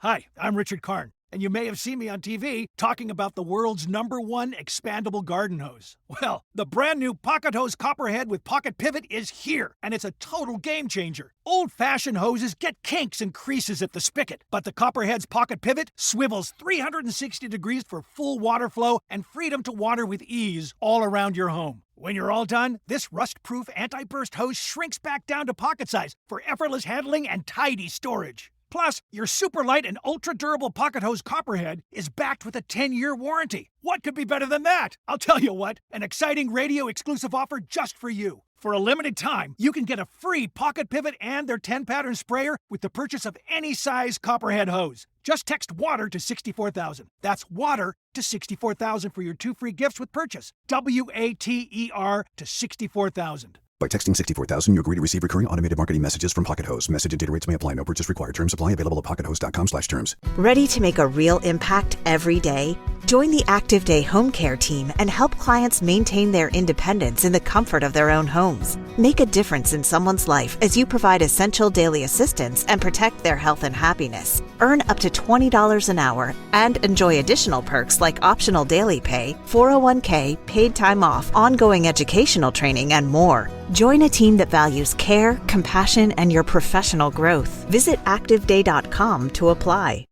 Hi, I'm Richard Karn, and you may have seen me on TV talking about the world's #1 expandable garden hose. Well, the brand new Pocket Hose Copperhead with Pocket Pivot is here, and it's a total game changer. Old-fashioned hoses get kinks and creases at the spigot, but the Copperhead's Pocket Pivot swivels 360 degrees for full water flow and freedom to water with ease all around your home. When you're all done, this rust-proof anti-burst hose shrinks back down to pocket size for effortless handling and tidy storage. Plus, your super light and ultra-durable Pocket Hose Copperhead is backed with a 10-year warranty. What could be better than that? I'll tell you what, an exciting radio-exclusive offer just for you. For a limited time, you can get a free Pocket Pivot and their 10-pattern sprayer with the purchase of any size Copperhead hose. Just text WATER to 64,000. That's WATER to 64,000 for your 2 free gifts with purchase. WATER to 64,000. By texting 64,000, you agree to receive recurring automated marketing messages from Pocket Hose. Message and data rates may apply. No purchase required. Terms apply. Available at pockethose.com/terms. Ready to make a real impact every day? Join the Active Day Home Care team and help clients maintain their independence in the comfort of their own homes. Make a difference in someone's life as you provide essential daily assistance and protect their health and happiness. Earn up to $20 an hour and enjoy additional perks like optional daily pay, 401k, paid time off, ongoing educational training, and more. Join a team that values care, compassion, and your professional growth. Visit ActiveDay.com to apply.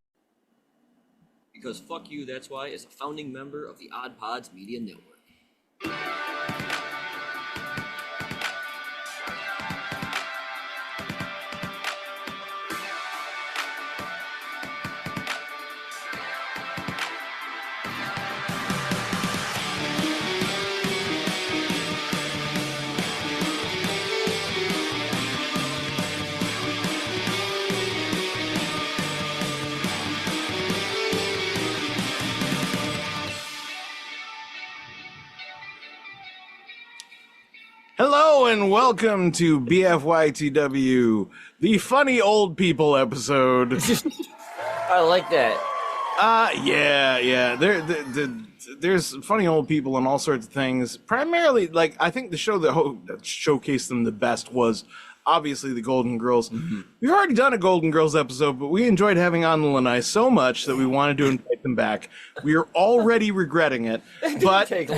Because Fuck You, That's Why is a founding member of the OddPods Media Network. Hello and welcome to BFYTW, the funny old people episode. I like that. Yeah. There's funny old people and all sorts of things. Primarily, like, I think the show that showcased them the best was obviously the Golden Girls. Mm-hmm. We've already done a Golden Girls episode, but we enjoyed having On The Lanai so much that we wanted to invite them back. We are already regretting it, but It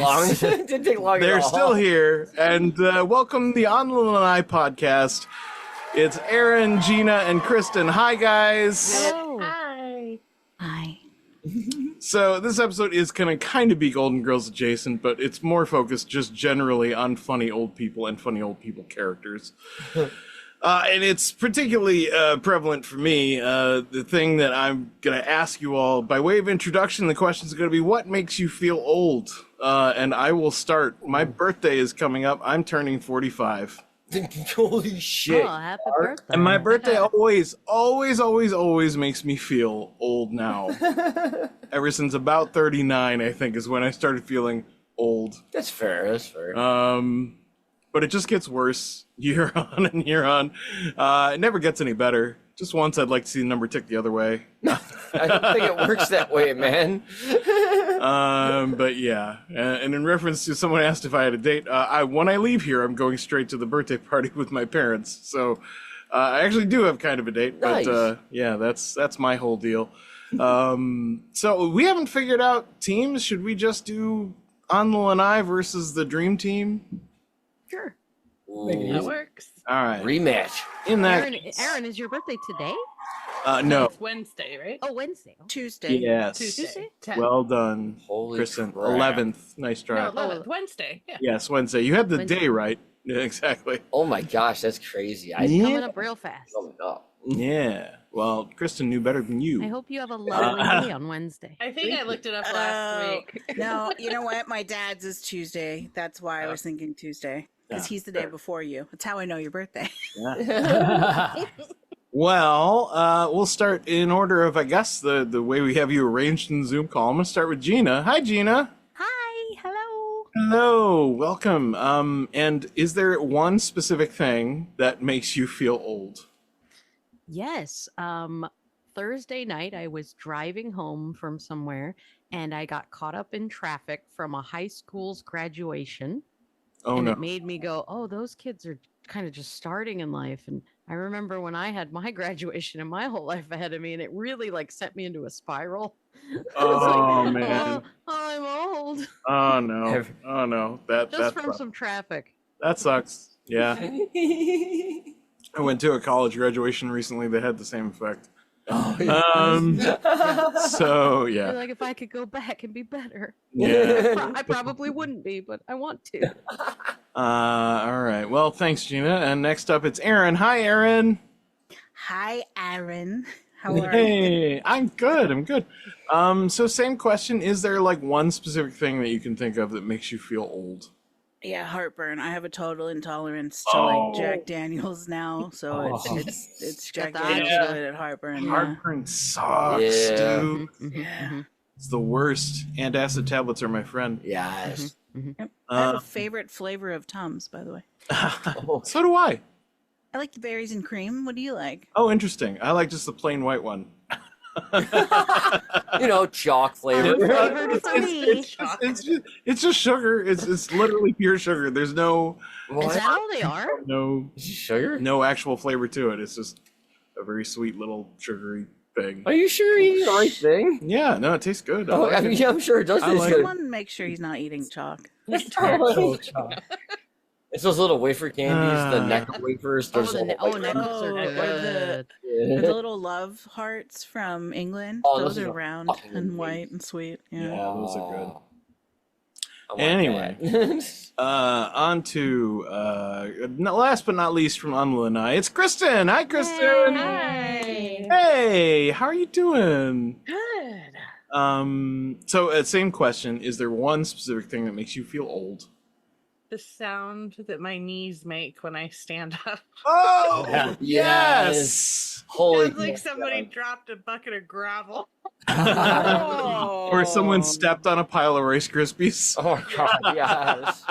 didn't take long. they're still here. And welcome the On The Lanai podcast. It's Aaron, Gina, and Kristen. Hi, guys. Hello. Hi. So this episode is going to kind of be Golden Girls adjacent, but it's more focused just generally on funny old people and funny old people characters. And it's particularly prevalent for me. The thing that I'm going to ask you all, by way of introduction, the questions are going to be, what makes you feel old? And I will start. My birthday is coming up. I'm turning 45. Holy shit. Oh, happy birthday. And my birthday always makes me feel old now. Ever since about 39, I think, is when I started feeling old. That's fair. But it just gets worse year on and year on. It never gets any better. Just once I'd like to see the number tick the other way. I don't think it works that way, man. But yeah. And in reference to someone asked if I had a date, when I leave here, I'm going straight to the birthday party with my parents. So I actually do have kind of a date. Nice. But yeah, that's my whole deal. So we haven't figured out teams. Should we just do On The Lanai versus the Dream Team? Sure. Ooh. That works. All right. Rematch. In that Aaron, is your birthday today? no. It's Wednesday, right? Oh, Wednesday. Tuesday. Yes. Tuesday? 10. Well done, Holy Kristen. crap. 11th. Nice try. No, 11th. Wednesday. Yeah. Yes, Wednesday. You had the Wednesday. day right. Yeah, exactly. Oh my gosh, that's crazy. Coming up real fast. Oh my god. Yeah. Well, Kristen knew better than you. I hope you have a lovely day on Wednesday. I think I looked it up last week. No, you know what? My dad's is Tuesday. That's why I was thinking Tuesday. Because he's the day before you. That's how I know your birthday. Yeah. Well, we'll start in order of, I guess, the way we have you arranged in the Zoom call. I'm going to start with Gina. Hi, Gina. Hi. Hello. Hello. Welcome. And is there one specific thing that makes you feel old? Yes. Thursday night, I was driving home from somewhere and I got caught up in traffic from a high school's graduation. Oh, and no. it made me go, oh, those kids are kind of just starting in life. And I remember when I had my graduation and my whole life ahead of me, and it really like sent me into a spiral. I was Oh like, man. I'm old. Oh no. Oh no. Just from some traffic. That sucks. Yeah. I went to a college graduation recently that had the same effect. Oh, yeah. So yeah. You're like, if I could go back and be better. Yeah. I probably wouldn't be, but I want to. All right. Well, thanks, Gina. And next up, it's Aaron. Hi, Aaron. Hi, Aaron. How are you? Hey, I'm good. I'm good. So same question. Is there like one specific thing that you can think of that makes you feel old? Yeah, heartburn. I have a total intolerance to like Jack Daniels now, so it's Jack Got the Daniels Yeah. related heartburn. Yeah. Heartburn sucks, Yeah. dude. Yeah. It's the worst. Antacid tablets are my friend. Yes. Yep. I have a favorite flavor of Tums, by the way. So do I. I like the berries and cream. What do you like? Oh, interesting. I like just the plain white one. You know, chalk flavor. Flavored for me. It's just sugar. It's literally pure sugar. There's no Is that all they are? Sugar? no actual flavor to it. It's just a very sweet little sugary thing. Are you sure you're eating the right thing? Yeah, no, it tastes good. I Oh, like I mean, it. yeah, I'm sure it does I taste like good. Someone make sure he's not eating chalk. It's those little wafer candies, the Ah. neck wafers. Oh, Those the little neck Oh, are or good. Or the little love hearts from England. Oh, those those are are round fucking and amazing. white and sweet. Yeah. those are good. I want Anyway. that. On to last but not least from On The Lanai, it's Kristen. Hi, Kristen. Hi. Hey, how are you doing? Good. So same question. Is there one specific thing that makes you feel old? The sound that my knees make when I stand up. Oh, Yeah. yes. Holy Sounds like somebody dropped a bucket of gravel. Or someone stepped on a pile of Rice Krispies. Oh god, yes.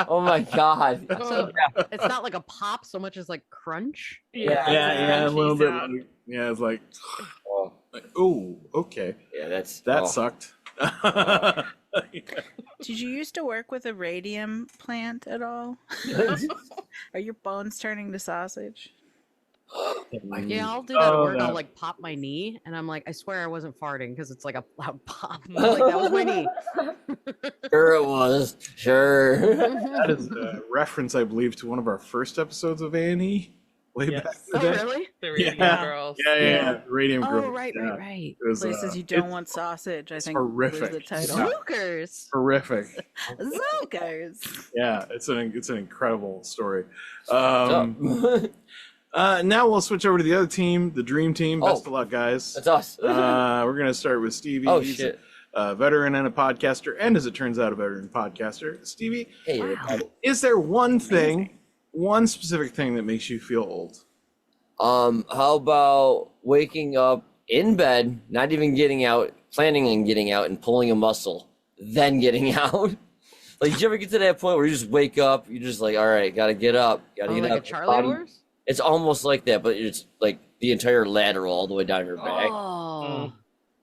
Oh my god. So it's not like a pop so much as like crunch. Yeah, a little bit. sound. Yeah, it's like, Oh, oh, okay, yeah, that oh. sucked. Did you used to work with a radium plant at all? Are your bones turning to sausage? Yeah, I'll do that at work. no. I'll like pop my knee, and I'm like, I swear I wasn't farting because it's like a loud pop. I'm like, that was my knee. Sure it was. Sure. That is a reference, I believe, to one of our first episodes of A&E way back in Oh, the day. really? The Radium Yeah. Girls. Yeah. Radium Oh, Girls. right, yeah. right. It was, Places you don't it's want sausage, I think horrific. was the title. Yeah. Zookers. horrific. Zookers. Yeah, it's an incredible story. So- Now we'll switch over to the other team, the Dream Team. Best Oh. of luck, guys. That's us. We're gonna start with Stevie. Oh, He's shit. a veteran and a podcaster, and as it turns out, a veteran podcaster. Stevie, Hey, is there one thing, one specific thing that makes you feel old? how about waking up in bed, not even getting out, planning on getting out and pulling a muscle, then getting out? Like, did you ever get to that point where you just wake up, you're just like, all right, gotta get up, gotta Oh, get like up. a Charlie Body- horse? It's almost like that, but it's like the entire lateral all the way down your back. Oh.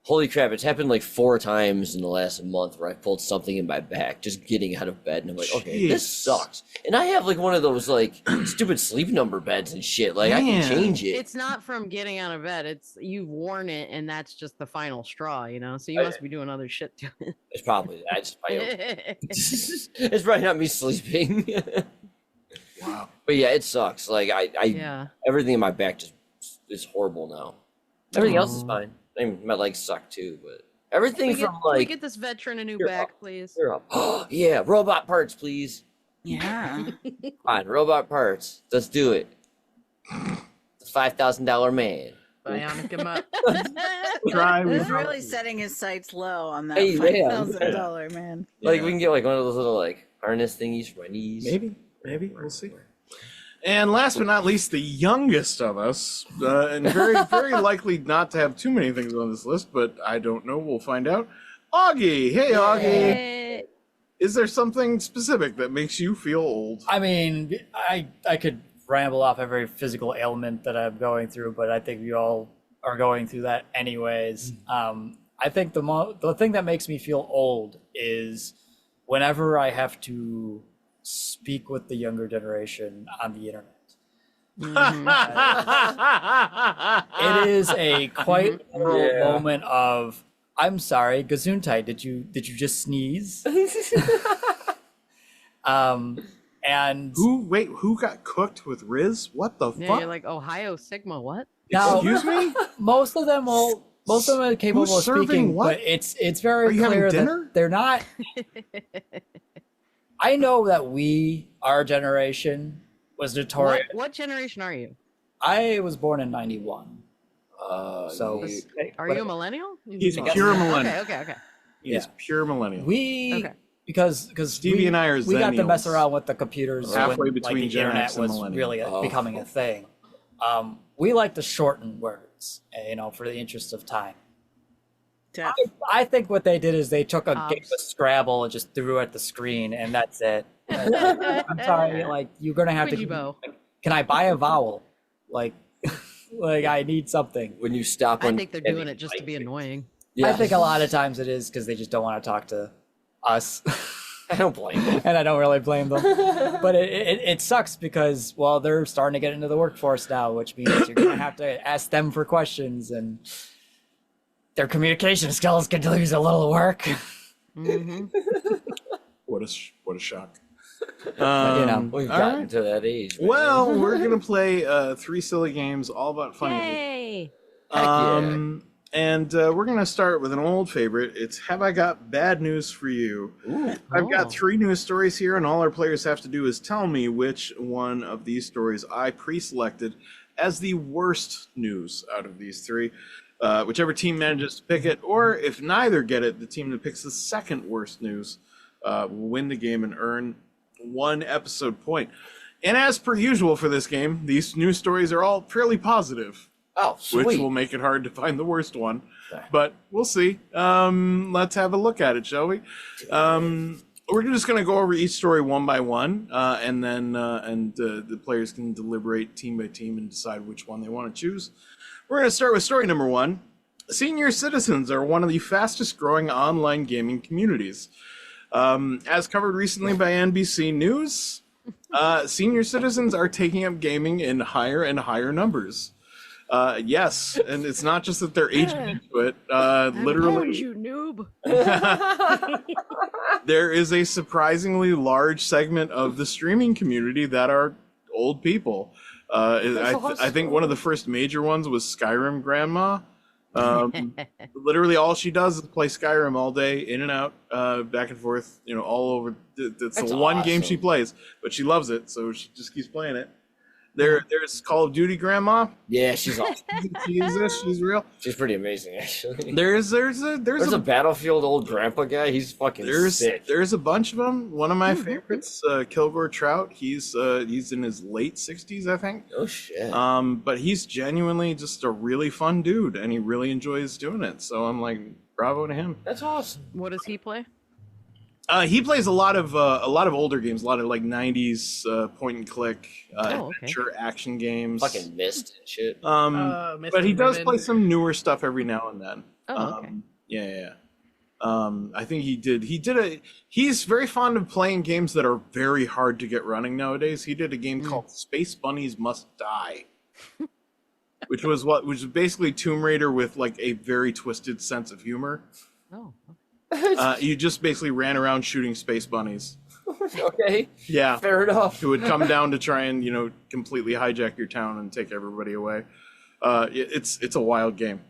Holy crap, it's happened like 4 times in the last month where I pulled something in my back just getting out of bed, and I'm like, okay, this Jeez. sucks. And I have like one of those like stupid sleep number beds and shit. Like I Man. can change it. It's not from getting out of bed. It's you've worn it, and that's just the final straw, you know? So you must be doing other shit to it. It's probably that. It's probably not me sleeping. Wow. But yeah, it sucks. Like I Yeah. everything in my back just is horrible now. Everything else is fine. I mean, my legs suck too, but everything We get, from can we like get this veteran a new Here, back, please? you're up. Oh, yeah, robot parts, please. Yeah. Fine, robot parts. Let's do it. The $5,000 man. Bionic him up. Try. He's really setting his sights low on that Hey, yeah. $5,000 man. Like we can get like one of those little like harness thingies for my knees. Maybe we'll see. And last but not least, the youngest of us, and very likely not to have too many things on this list, but I don't know. We'll find out. Augie, hey Augie, is there something specific that makes you feel old? I mean, I could ramble off every physical ailment that I'm going through, but I think we all are going through that anyways. I think the thing that makes me feel old is whenever I have to speak with the younger generation on the internet. It is a quite literal moment of, I'm sorry, Gesundheit, did you just sneeze? And who got cooked with Riz? What the Yeah, fuck? you're like Ohio Sigma. What? now, Excuse me? most of them are capable Who's of serving speaking, what? but it's very Are you having clear dinner? that they're not. I know that our generation was notorious. What generation are you? I was born in 91. So Are you a millennial? He's pure millennial. Okay. He's pure millennial. Because Stevie and I are we got to mess Zennials. around with the computers Halfway when, between the Gen internet X and was millennial. really becoming a thing. We like to shorten words, for the interest of time. I think what they did is they took a game of Scrabble and just threw it at the screen, and that's it. I'm sorry, you're gonna have to. Can I buy a vowel? Like I need something. When you stop, I think they're doing it just to be annoying. I think a lot of times it is because they just don't want to talk to us. I don't blame them. And I don't really blame them. But it sucks because, well, they're starting to get into the workforce now, which means you're going to have to ask them for questions, and their communication skills could lose a little work. What a shock. We've gotten to that age. Man. Well, we're going to play 3 silly games all about funny. Yay! And we're going to start with an old favorite. It's Have I Got Bad News for You? I've got 3 news stories here, and all our players have to do is tell me which one of these stories I pre-selected as the worst news out of these 3. Whichever team manages to pick it, or if neither get it, the team that picks the second worst news will win the game and earn 1 episode point. And as per usual for this game, these news stories are all fairly positive. Oh, sweet. Which will make it hard to find the worst one. But we'll see. Let's have a look at it, shall we? We're just going to go over each story one by one, and then the players can deliberate team by team and decide which one they want to choose. We're going to start with story number 1. Senior citizens are one of the fastest growing online gaming communities. As covered recently by NBC News, senior citizens are taking up gaming in higher and higher numbers. Yes, and it's not just that they're aging into it. Literally, you noob. There is a surprisingly large segment of the streaming community that are old people. I think one of the first major ones was Skyrim Grandma. Literally all she does is play Skyrim all day, in and out, back and forth, all over. That's the one game she plays, but she loves it, so she just keeps playing it. There's Call of Duty Grandma. Yeah, she's awesome. She exists. She's real. She's pretty amazing, actually. There's a Battlefield old grandpa guy. He's fucking sick. There's a bunch of them. One of my favorites, Kilgore Trout. He's in his late 60s, I think. Oh shit. But he's genuinely just a really fun dude, and he really enjoys doing it. So I'm like, bravo to him. That's awesome. What does he play? He plays a lot of older games, a lot of like 90s point and click adventure action games. Fucking Myst and shit. But he does play some newer stuff every now and then. Oh, okay. Yeah. I think he's very fond of playing games that are very hard to get running nowadays. He did a game called Space Bunnies Must Die. which was basically Tomb Raider with like a very twisted sense of humor. Oh. You just basically ran around shooting space bunnies. Okay. Yeah. Fair enough. Who would come down to try and, completely hijack your town and take everybody away. It's a wild game.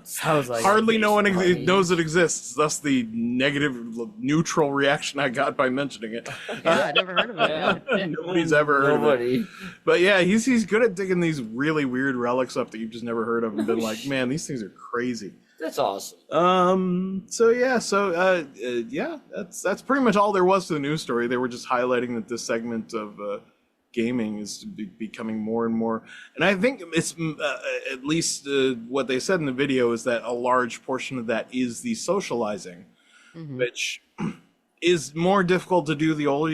Sounds like hardly no one knows it exists. Thus the negative, neutral reaction I got by mentioning it. Yeah, I never heard of it. Yeah. Nobody's ever heard of it. But yeah, he's good at digging these really weird relics up that you've just never heard of and been like, man, these things are crazy. That's awesome. That's pretty much all there was to the news story. They were just highlighting that this segment of gaming is becoming more and more. And I think it's at least what they said in the video is that a large portion of that is the socializing, which is more difficult to do the older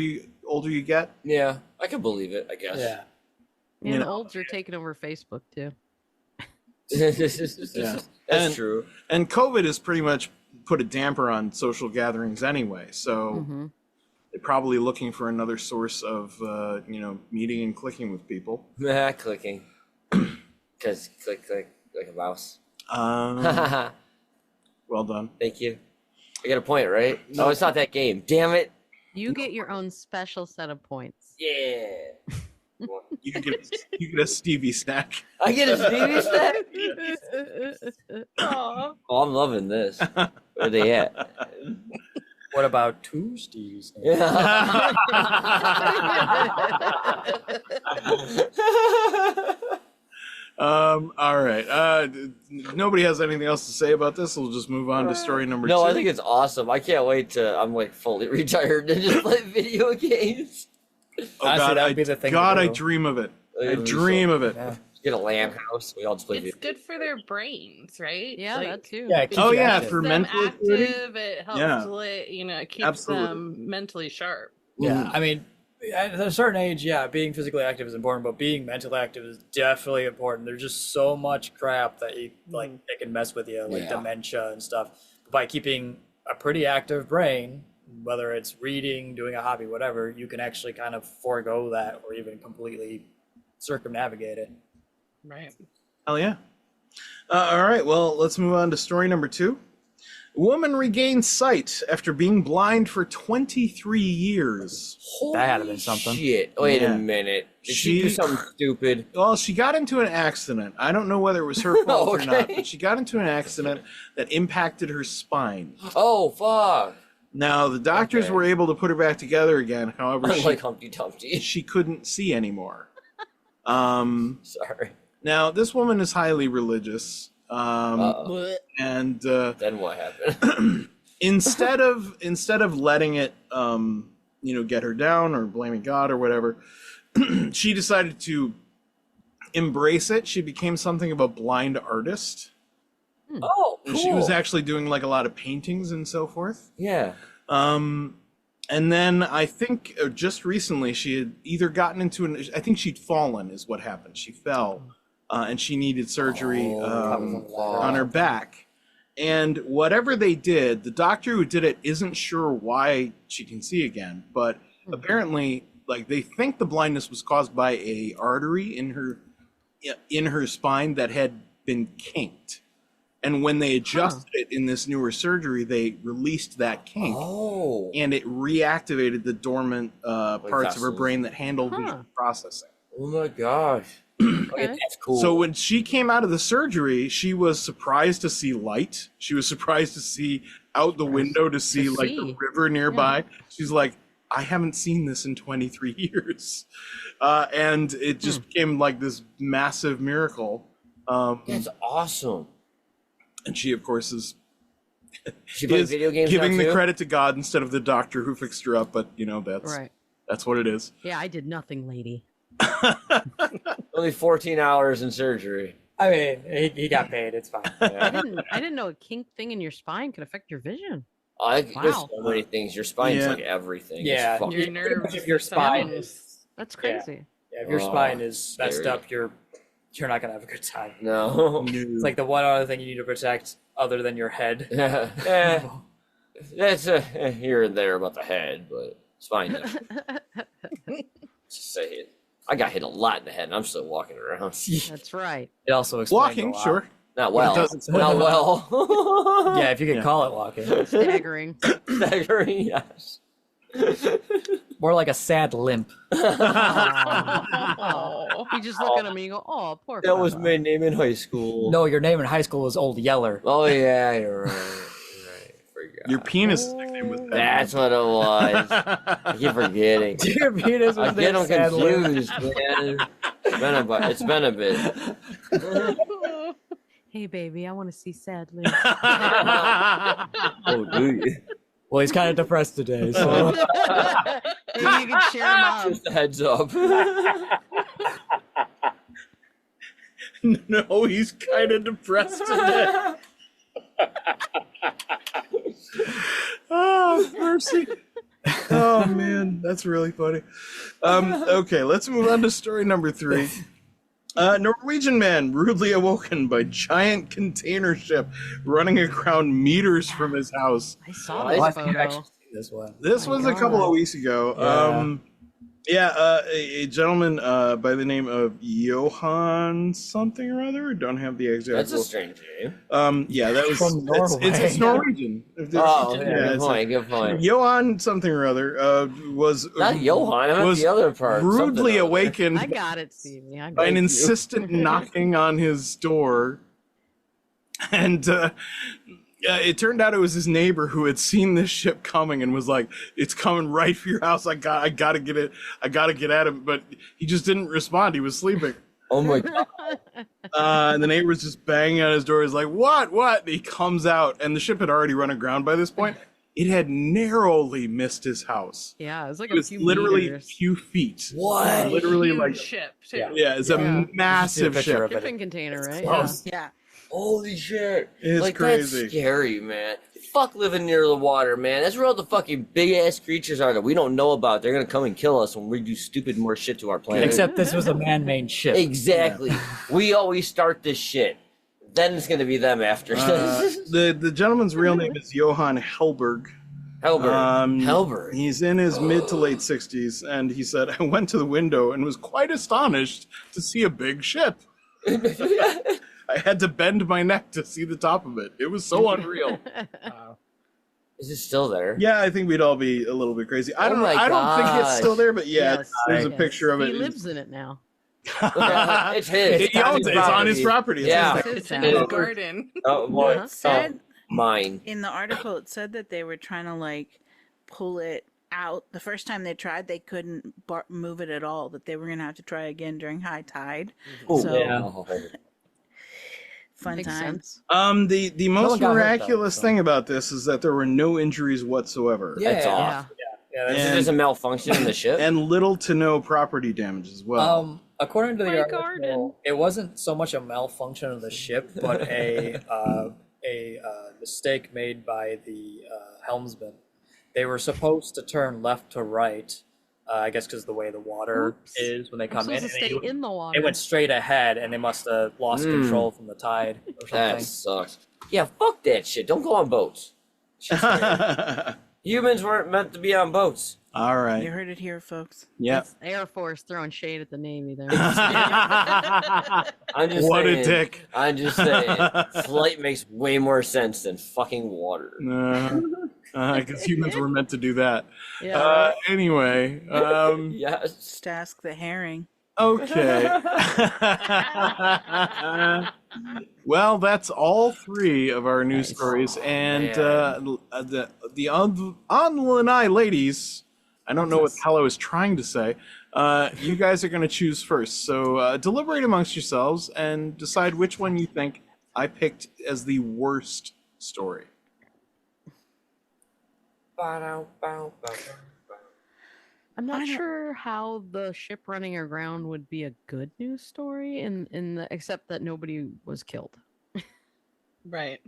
you get. Yeah, I can believe it, I guess. Yeah. And olds are taking over Facebook too. That's true. And COVID has pretty much put a damper on social gatherings anyway. So They're probably looking for another source of, meeting and clicking with people. Clicking. Because click like a mouse. Well done. Thank you. I get a point, right? No, it's not that game. Damn it. You get your own special set of points. Yeah. You get a Stevie snack. I get a Stevie snack? Aw. Oh, I'm loving this. Where are they at? What about 2 Stevies? All right. Nobody has anything else to say about this. We'll just move on to story number 2. No, I think it's awesome. I can't wait to. I'm like fully retired and just play video games. Oh, Honestly, God, that'd be the thing. God, to I do. dream of it. I dream of it. Yeah. Get a LAN house. We all just play It's video. good for their brains, right? Yeah, Like, that too. Yeah, it keeps Oh, you yeah, active. for them mental acuity. active. It helps, Yeah. it keeps Absolutely. them mentally sharp. Yeah, I mean, at a certain age, yeah, being physically active is important, but being mentally active is definitely important. There's just so much crap that it can mess with you, like dementia and stuff. But by keeping a pretty active brain, whether it's reading, doing a hobby, whatever, you can actually kind of forego that or even completely circumnavigate it. Right. Hell yeah. All right, well, let's move on to story number 2. Woman regains sight after being blind for 23 years. That had to been something. Shit. Wait Yeah. a minute. Did she do something stupid? Well, she got into an accident. I don't know whether it was her fault or not, Okay. but she got into an accident that impacted her spine. Oh, fuck. Now, the doctors were able to put her back together again. However, Like Humpty Dumpty. she couldn't see anymore. Sorry. Now, this woman is highly religious. And Then what happened? instead of letting it get her down or blaming God or whatever, she decided to embrace it. She became something of a blind artist. Oh, cool. She was actually doing like a lot of paintings and so forth. Yeah. And then I think just recently she had either gotten into I think she'd fallen is what happened. She fell and she needed surgery on her back. And whatever they did, the doctor who did it isn't sure why she can see again, but apparently like they think the blindness was caused by a artery in her spine that had been kinked. And when they adjusted it in this newer surgery, they released that kink. Oh. And it reactivated the dormant parts of her brain that handle visual processing. Oh my gosh. Okay, that's cool. So when she came out of the surgery, she was surprised to see light. She was surprised to see out the window to see like the river nearby. Yeah. She's like, I haven't seen this in 23 years. And it just became like this massive miracle. That's awesome. And she, of course, is video games giving now the too? credit to God instead of the doctor who fixed her up. But, that's what it is. Yeah, I did nothing, lady. Only 14 hours in surgery. I mean, he got paid. It's fine. I didn't know a kink thing in your spine could affect your vision. There's so many things. Your spine's like everything. Yeah, It's your nerves. If your spine is That's crazy. if your spine is messed scary. up, you're not gonna have a good time. No. It's like the one other thing you need to protect other than your head. That's here and there about the head, but it's fine. Just say it. I got hit a lot in the head, and I'm still walking around. That's right. It also explains Walking, a lot. sure. Not well. doesn't- Not well. Yeah, if you can call it walking. Staggering. Staggering, yes. More like a sad limp. Oh. You just look at him and you go, "Oh, poor." That was fella." my name in high school. No, your name in high school was Old Yeller. Oh yeah, you're right. Forgot. Your penis nickname was that. That's what it was. I keep forgetting. Your penis was I get them sad limp. confused, man. It's been a bit. Hey, baby, I want to see sad Lou. Oh, do you? Well, he's kind of depressed today, so Maybe you can cheer him up. Just a heads up. No, he's kind of depressed today. Oh, mercy. Oh, man. That's really funny. Okay, let's move on to story number 3. Norwegian man rudely awoken by giant container ship running aground meters from his house. I saw Well, this photo. this one. This Oh my was a couple God. of weeks ago. A gentleman by the name of Johan something or other. Don't have the exact. That's a strange name. Yeah, that was From Norway. it's Norwegian. Oh, Yeah, yeah, good it's point. Good point. Johan something or other was Not Johan. I meant was the other part. rudely something other. awakened I got it, Stevie. I by got an it. insistent knocking on his door, and it turned out it was his neighbor who had seen this ship coming and was like, "It's coming right for your house. I gotta get it. I gotta get at him." But he just didn't respond. He was sleeping. Oh my god. And the neighbor was just banging on his door. He's like, "What? What?" And he comes out, and the ship had already run aground by this point. It had narrowly missed his house. Yeah, it was like It a was few literally a meters. few feet. What? Literally, Huge like, ship too. yeah, it's a Yeah. massive Just see a picture ship. of it. Shipping container, right? close. Yeah. Holy shit. It's like, crazy. that's scary, man. Fuck living near the water, man. That's where all the fucking big ass creatures are that we don't know about. They're gonna come and kill us when we do stupid more shit to our planet. Except this was a man-made ship. Exactly. We always start this shit. Then it's gonna be them after. The gentleman's real name is Johan Helberg. Helberg. Helberg. He's in his mid to late 60s, and he said, "I went to the window and was quite astonished to see a big ship. I had to bend my neck to see the top of it. It was so unreal." Is it still there? Yeah, I think we'd all be a little bit crazy. I Oh don't my I don't think it's gosh. still there, but yeah, Yes. there's a Yes. picture of it. He lives in it now. It's his. He owns it. It's on his property. It's Yeah. his It's in It his is. garden. Oh, what? It said Mine. in the article, it said that they were trying to like pull it out. The first time they tried, they couldn't move it at all. That they were gonna have to try again during high tide. Oh, So yeah. fun Makes times. sense. The one most got hurt, miraculous though, so. thing about this is that there were no injuries whatsoever. That's Yeah. off. Yeah, Is that's- it just a malfunction in the ship? And little to no property damage as well. According to the My article, garden. it wasn't so much a malfunction of the ship, but a mistake made by the helmsman. They were supposed to turn left to right, I guess because the way the water Oops. is when they I'm come in. supposed to stay and in the water. They went straight ahead, and they must have lost control from the tide or That something. sucks. Yeah, fuck that shit. Don't go on boats. Shit's scary. Humans weren't meant to be on boats. All You right. heard it here, folks. Yep. That's Air Force throwing shade at the Navy there. I'm just What saying, a dick. I'm just saying. Flight makes way more sense than fucking water. Because humans were meant to do that. Yeah. Anyway. Yes. Just ask the herring. Okay. Well, that's all three of our news stories, and the On The Lanai ladies. I don't know what the hell I was trying to say. You guys are going to choose first, so deliberate amongst yourselves and decide which one you think I picked as the worst story. I'm not sure how the ship running aground would be a good news story, except that nobody was killed. Right.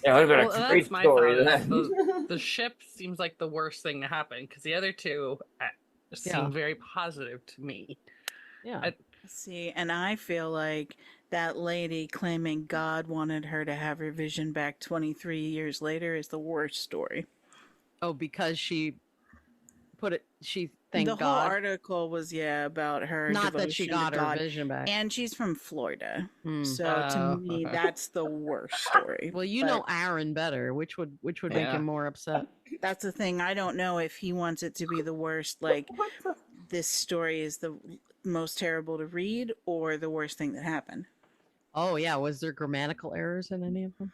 Yeah, it would have Well, been a great that's my story. thought. Then. The ship seems like the worst thing to happen because the other two seem Yeah. very positive to me. Yeah. See, and I feel like that lady claiming God wanted her to have her vision back 23 years later is the worst story. Oh, because she thanked The whole God. article was about her. Not that she devotion to got her God. vision back. And she's from Florida, Hmm. so Oh. to me, that's the worst story. Well, you But know Aaron better. Which would make Yeah. him more upset? that's the thing. I don't know if he wants it to be the worst. Like this story is the most terrible to read, or the worst thing that happened. Oh yeah, was there grammatical errors in any of them?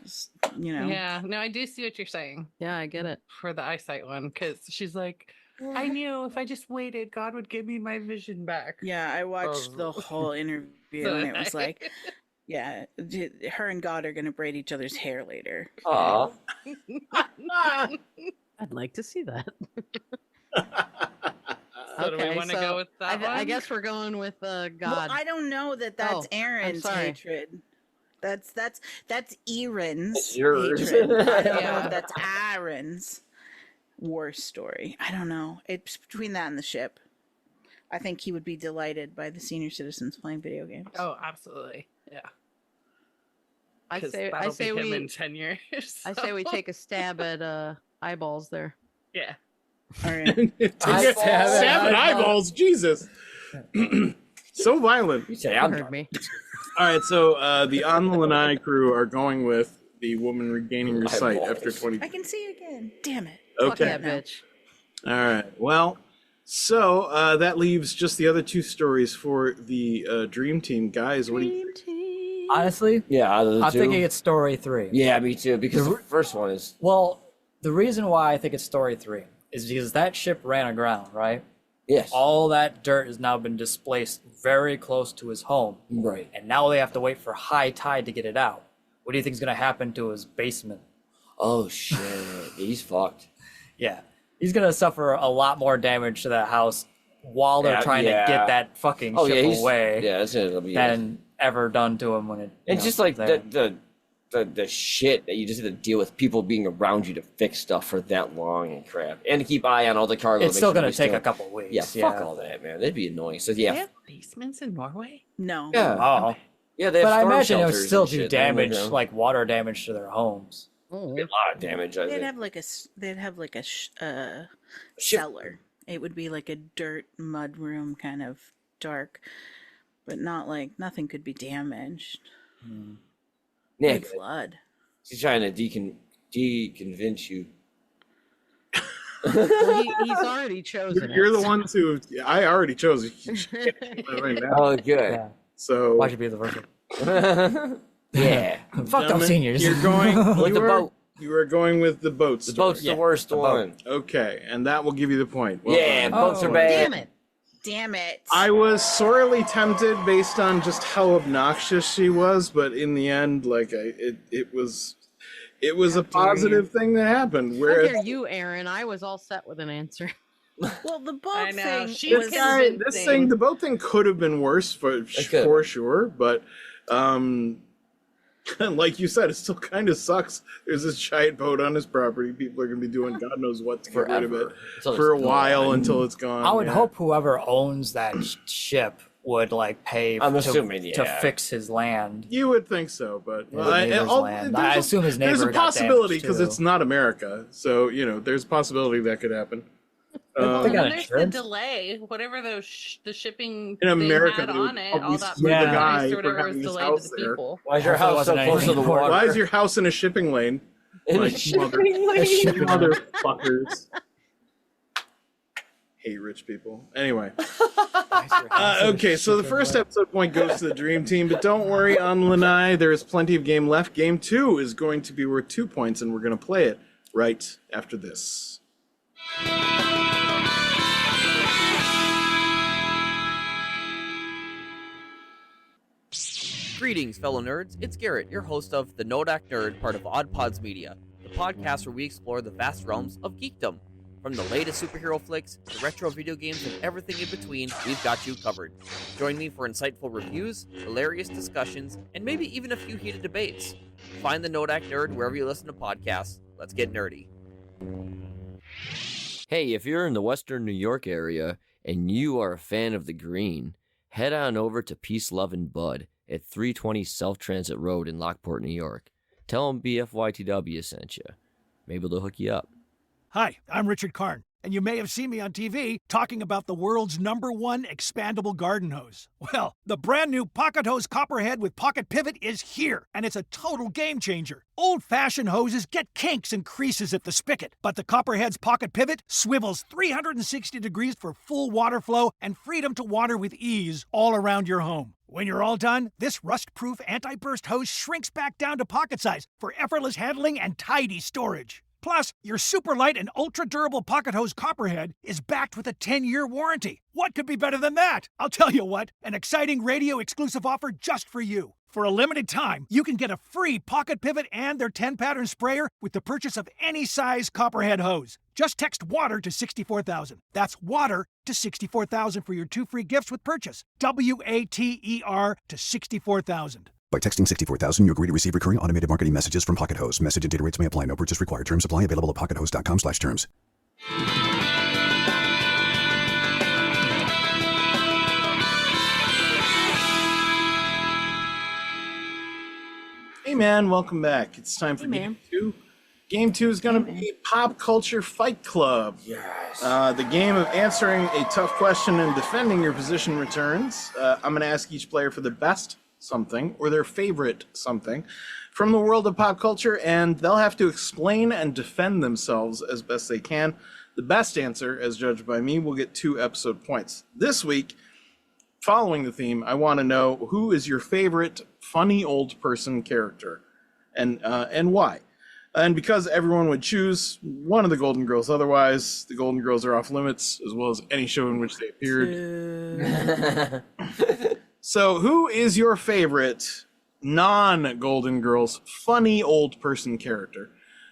Just, you know. Yeah, no, I do see what you're saying Yeah, I get it. for the eyesight one because she's like, I knew if I just waited, God would give me my vision back. Yeah, I watched the whole interview, and it was like, yeah, her and God are gonna braid each other's hair later. Aw. I'd like to see that. So do we want to go with that one? I guess we're going with God. Well, I don't know that that's Oh, I'm Aaron's sorry. hatred. That's Aaron's It's yours. hatred. I don't know Yeah. if that's Aaron's worst story. I don't know. It's between that and the ship. I think he would be delighted by the senior citizens playing video games. Oh, absolutely. Yeah. I 'cause say that'll be him we in 10 years. I say we so- take a stab at eyeballs there. Yeah. All right. Stab at eyeballs, Jesus. So violent. You say You I'm heard me. All right, so the On The Lanai crew are going with the woman regaining her sight after 20. I can see again. Damn it. Fuck Okay. that bitch. All right. Well, so that leaves just the other two stories for the Dream Team. Guys, what do you... Honestly, Yeah, out of the I'm two. thinking it's story 3. Yeah, me too. Because the first one is. Well, the reason why I think it's story 3 is because that ship ran aground, right? Yes. All that dirt has now been displaced very close to his home. Right. And now they have to wait for high tide to get it out. What do you think is going to happen to his basement? Oh shit, he's fucked. Yeah. He's going to suffer a lot more damage to that house while they're trying to get that fucking ship away Yeah, that's gonna be. than ever done to him when it. It's just like there. the shit that you just have to deal with people being around you to fix stuff for that long and crap, and to keep eye on all the cargo. It's still going to take a couple weeks. Yeah, fuck all that, man. That'd be annoying. So yeah, They have basements in Norway? No. Yeah. Oh. yeah. They have But I storm imagine it would shelters still and do shit. damage, They would, like water damage to their homes. a lot of damage. I They'd think. have like a cellar. It would be like a dirt mud room, kind of dark, but not like nothing could be damaged. Yeah, Big flood. he's trying to deconvince you. Well, he's already chosen. You're the it. ones who... I already chose it right now. Oh, good. Yeah. So... Why should you be the first? Yeah. Fuck those gentlemen, seniors. You're going... With the boat. You are going with the boat The story. boat's the worst one. Okay, and that will give you the point. Well Yeah, done. boats are bad. Damn it. Damn it. I was sorely tempted based on just how obnoxious she was, but in the end, like it was a positive thing that happened. How Whereas dare you, Aaron? I was all set with an answer. Well, the boat I know, thing she was... can- this thing, the boat thing could have been worse for sure, but like you said, it still kind of sucks. There's this giant boat on his property. People are gonna be doing God knows what to get rid of it Forever. Until for a it's while gone. until it's gone. I would yeah. hope whoever owns that ship would like pay I'm to, assuming, to yeah. fix his land. You would think so, but Yeah, the neighbor's land. I there's assume his there's neighbor a got possibility damaged, because too. it's not America, so there's a possibility that could happen. Well, And got then there's the insurance? delay, whatever the shipping In America, thing had they would on it, probably all that sue the price guy or for whatever having was his delayed house to the there. people. Why is your Hopefully it house so wasn't close to the anything water? Why is your house in a shipping lane? In a Like, shipping Shipping lane. motherfuckers. Hate rich people. Anyway. Okay, Okay, so the first episode point goes to the Dream Team, but don't worry, on Lanai, there is plenty of game left. Game 2 is going to be worth 2 points, and we're going to play it right after this. Greetings, fellow nerds. It's Garrett, your host of The Nodak Nerd, part of OddPods Media, the podcast where we explore the vast realms of geekdom. From the latest superhero flicks to retro video games and everything in between, we've got you covered. Join me for insightful reviews, hilarious discussions, and maybe even a few heated debates. Find The Nodak Nerd wherever you listen to podcasts. Let's get nerdy. Hey, if you're in the Western New York area and you are a fan of the green, head on over to Peace, Love, and Bud at 320 South Transit Road in Lockport, New York. Tell them BFYTW sent you. Maybe they'll hook you up. Hi, I'm Richard Karn, and you may have seen me on TV talking about the world's #1 expandable garden hose. Well, the brand new Pocket Hose Copperhead with Pocket Pivot is here, and it's a total game changer. Old-fashioned hoses get kinks and creases at the spigot, but the Copperhead's Pocket Pivot swivels 360 degrees for full water flow and freedom to water with ease all around your home. When you're all done, this rust-proof anti-burst hose shrinks back down to pocket size for effortless handling and tidy storage. Plus, your super light and ultra-durable Pocket Hose Copperhead is backed with a 10-year warranty. What could be better than that? I'll tell you what, an exciting radio-exclusive offer just for you. For a limited time, you can get a free Pocket Pivot and their 10-pattern sprayer with the purchase of any size Copperhead hose. Just text WATER to 64,000. That's WATER to 64,000 for your 2 free gifts with purchase. WATER to 64,000. By texting 64,000, you agree to receive recurring automated marketing messages from Pocket Hose. Message and data rates may apply. No purchase required. Terms apply. Available at pockethose.com/terms. Hey man, welcome back. It's time for Hey, man. game 2. Game 2 is going to be Pop Culture Fight Club. Yes. The game of answering a tough question and defending your position returns. I'm going to ask each player for the best something or their favorite something from the world of pop culture, and they'll have to explain and defend themselves as best they can. The best answer, as judged by me, will get 2 episode points. This week, following the theme, I want to know who is your favorite funny old person character and why. And because everyone would choose one of the Golden Girls, otherwise the Golden Girls are off limits, as well as any show in which they appeared. So who is your favorite non-Golden Girls funny old person character?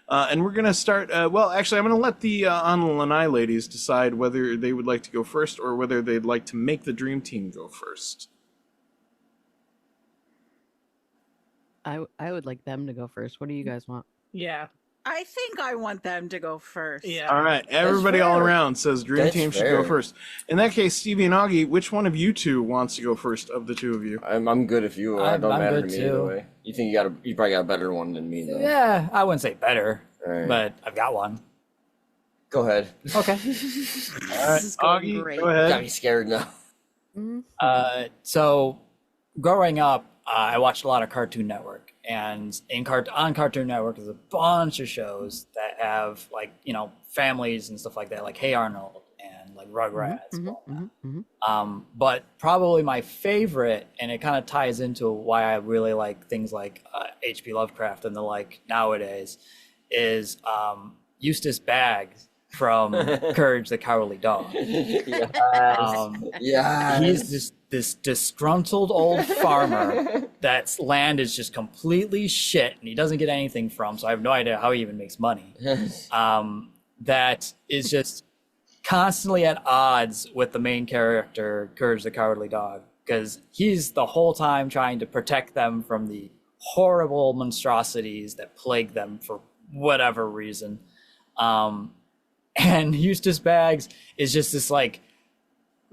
And we're going to start, well, actually, I'm going to let the On The Lanai ladies decide whether they would like to go first or whether they'd like to make the Dream Team go first. I would like them to go first. What do you guys want? Yeah. I think I want them to go first. Yeah. All right, everybody all around says Dream Team should go first. In that case, Stevie and Augie, which one of you two wants to go first of the two of you? I'm good if you are. It don't I'm matter to good me too. either way. You think you probably got a better one than me though. Yeah, I wouldn't say better, Right. but I've got one. Go ahead. Okay. All right, This is going Augie, great. go Got ahead. me scared now. So growing up, I watched a lot of Cartoon Network, and on Cartoon Network there's a bunch of shows that have families and stuff like that, like Hey Arnold and like Rugrats. and all that. But probably my favorite, and it kind of ties into why I really like things like H.P. Lovecraft and the like nowadays, is Eustace Baggs from Courage the Cowardly Dog. Yeah. He's just this disgruntled old farmer that's land is just completely shit and he doesn't get anything from, so I have no idea how he even makes money. That is just constantly at odds with the main character, Courage the Cowardly Dog, because he's the whole time trying to protect them from the horrible monstrosities that plague them for whatever reason. And Eustace Baggs is just this like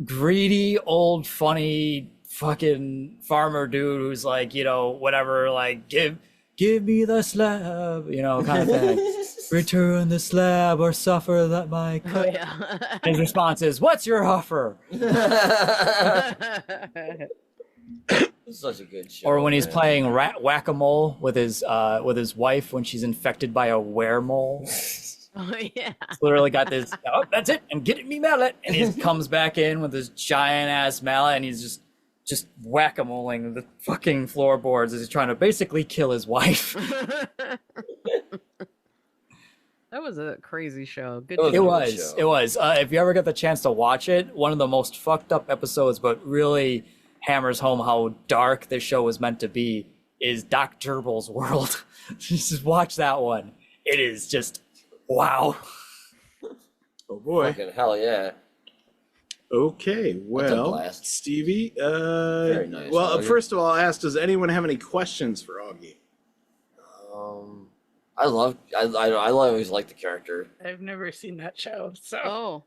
greedy old funny fucking farmer dude who's like, whatever, like give me the slab, kind of thing. Return the slab or suffer that my Oh yeah. his response is, what's your offer? Such a good show. Or when he's man. playing whack-a-mole with his wife when she's infected by a weremole. Oh yeah. It's literally got this, oh, that's it, I'm getting me mallet. And he comes back in with his giant ass mallet and he's just whack-a-moling the fucking floorboards as he's trying to basically kill his wife. That was a crazy show. Good. It job. It was. If you ever get the chance to watch it, one of the most fucked up episodes, but really hammers home how dark this show was meant to be, is Doc Gerbil's World. Just watch that one. It is just, wow. Oh boy. Fucking hell yeah. Okay, That's a well, blast. Stevie, Very nice, well, Augie. first of all, I'll ask, does anyone have any questions for Augie? I always like the character. I've never seen that show, so Oh.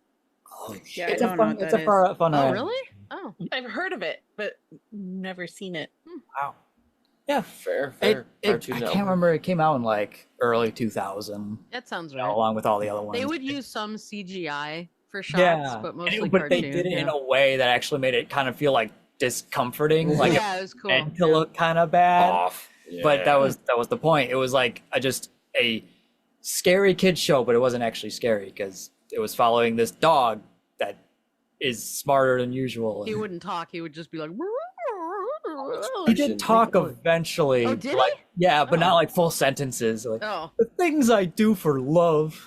Oh, Yeah, It's I a don't know fun, what it's that a is. fun Oh really? Oh. I've heard of it, but never seen it. Wow. Yeah. Fair. I Cartoon can't Network. remember. It came out in like early 2000, That sounds right. along with all the other ones. They would use some CGI for shots, yeah, but And mostly but cartoon. they did it in yeah. a way that actually made it kind of feel like discomforting, like Yeah, it was cool. meant to look kind of bad. Off. But Yeah. that was the point. It was like just a scary kid show, but it wasn't actually scary because it was following this dog that is smarter than usual. He wouldn't talk. He would just be like. He did talk eventually. Oh, did he? like, Yeah, but not like full sentences. Like Oh. the things I do for love.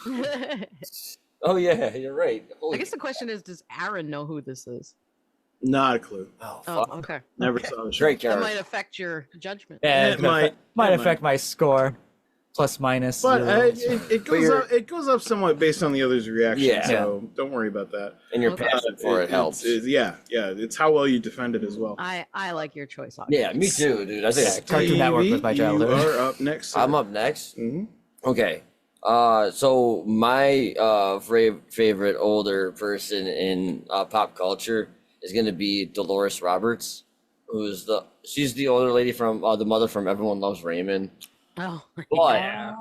Oh yeah, you're right. I Holy guess the question is, does Aaron know who this is? Not a clue. Oh, Oh, fuck. okay. Never saw the show. Great That character. might affect your judgment. Yeah, It might. might It affect my score, plus minus. But zero. it goes up somewhat based on the other's reaction, Yeah. so don't worry about that. And your Okay. passion for it helps. Yeah, it's how well you defend it as well. I like your choice. Augie. Yeah, me too, dude. I think Cartoon Network was my You childhood. are up next. Sir. I'm up next. hmm Okay. So my favorite older person in pop culture is gonna be Dolores Roberts she's the older lady from the mother from Everyone Loves Raymond. Oh, But yeah.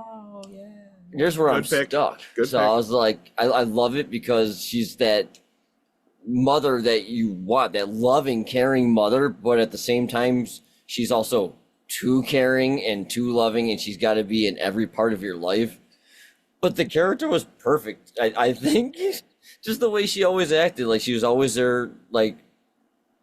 here's where I'm pick. stuck. Good So pick. I was like, I love it because she's that mother that you want, that loving, caring mother, but at the same time, she's also too caring and too loving, and she's got to be in every part of your life. But the character was perfect. I think just the way she always acted, like she was always there, like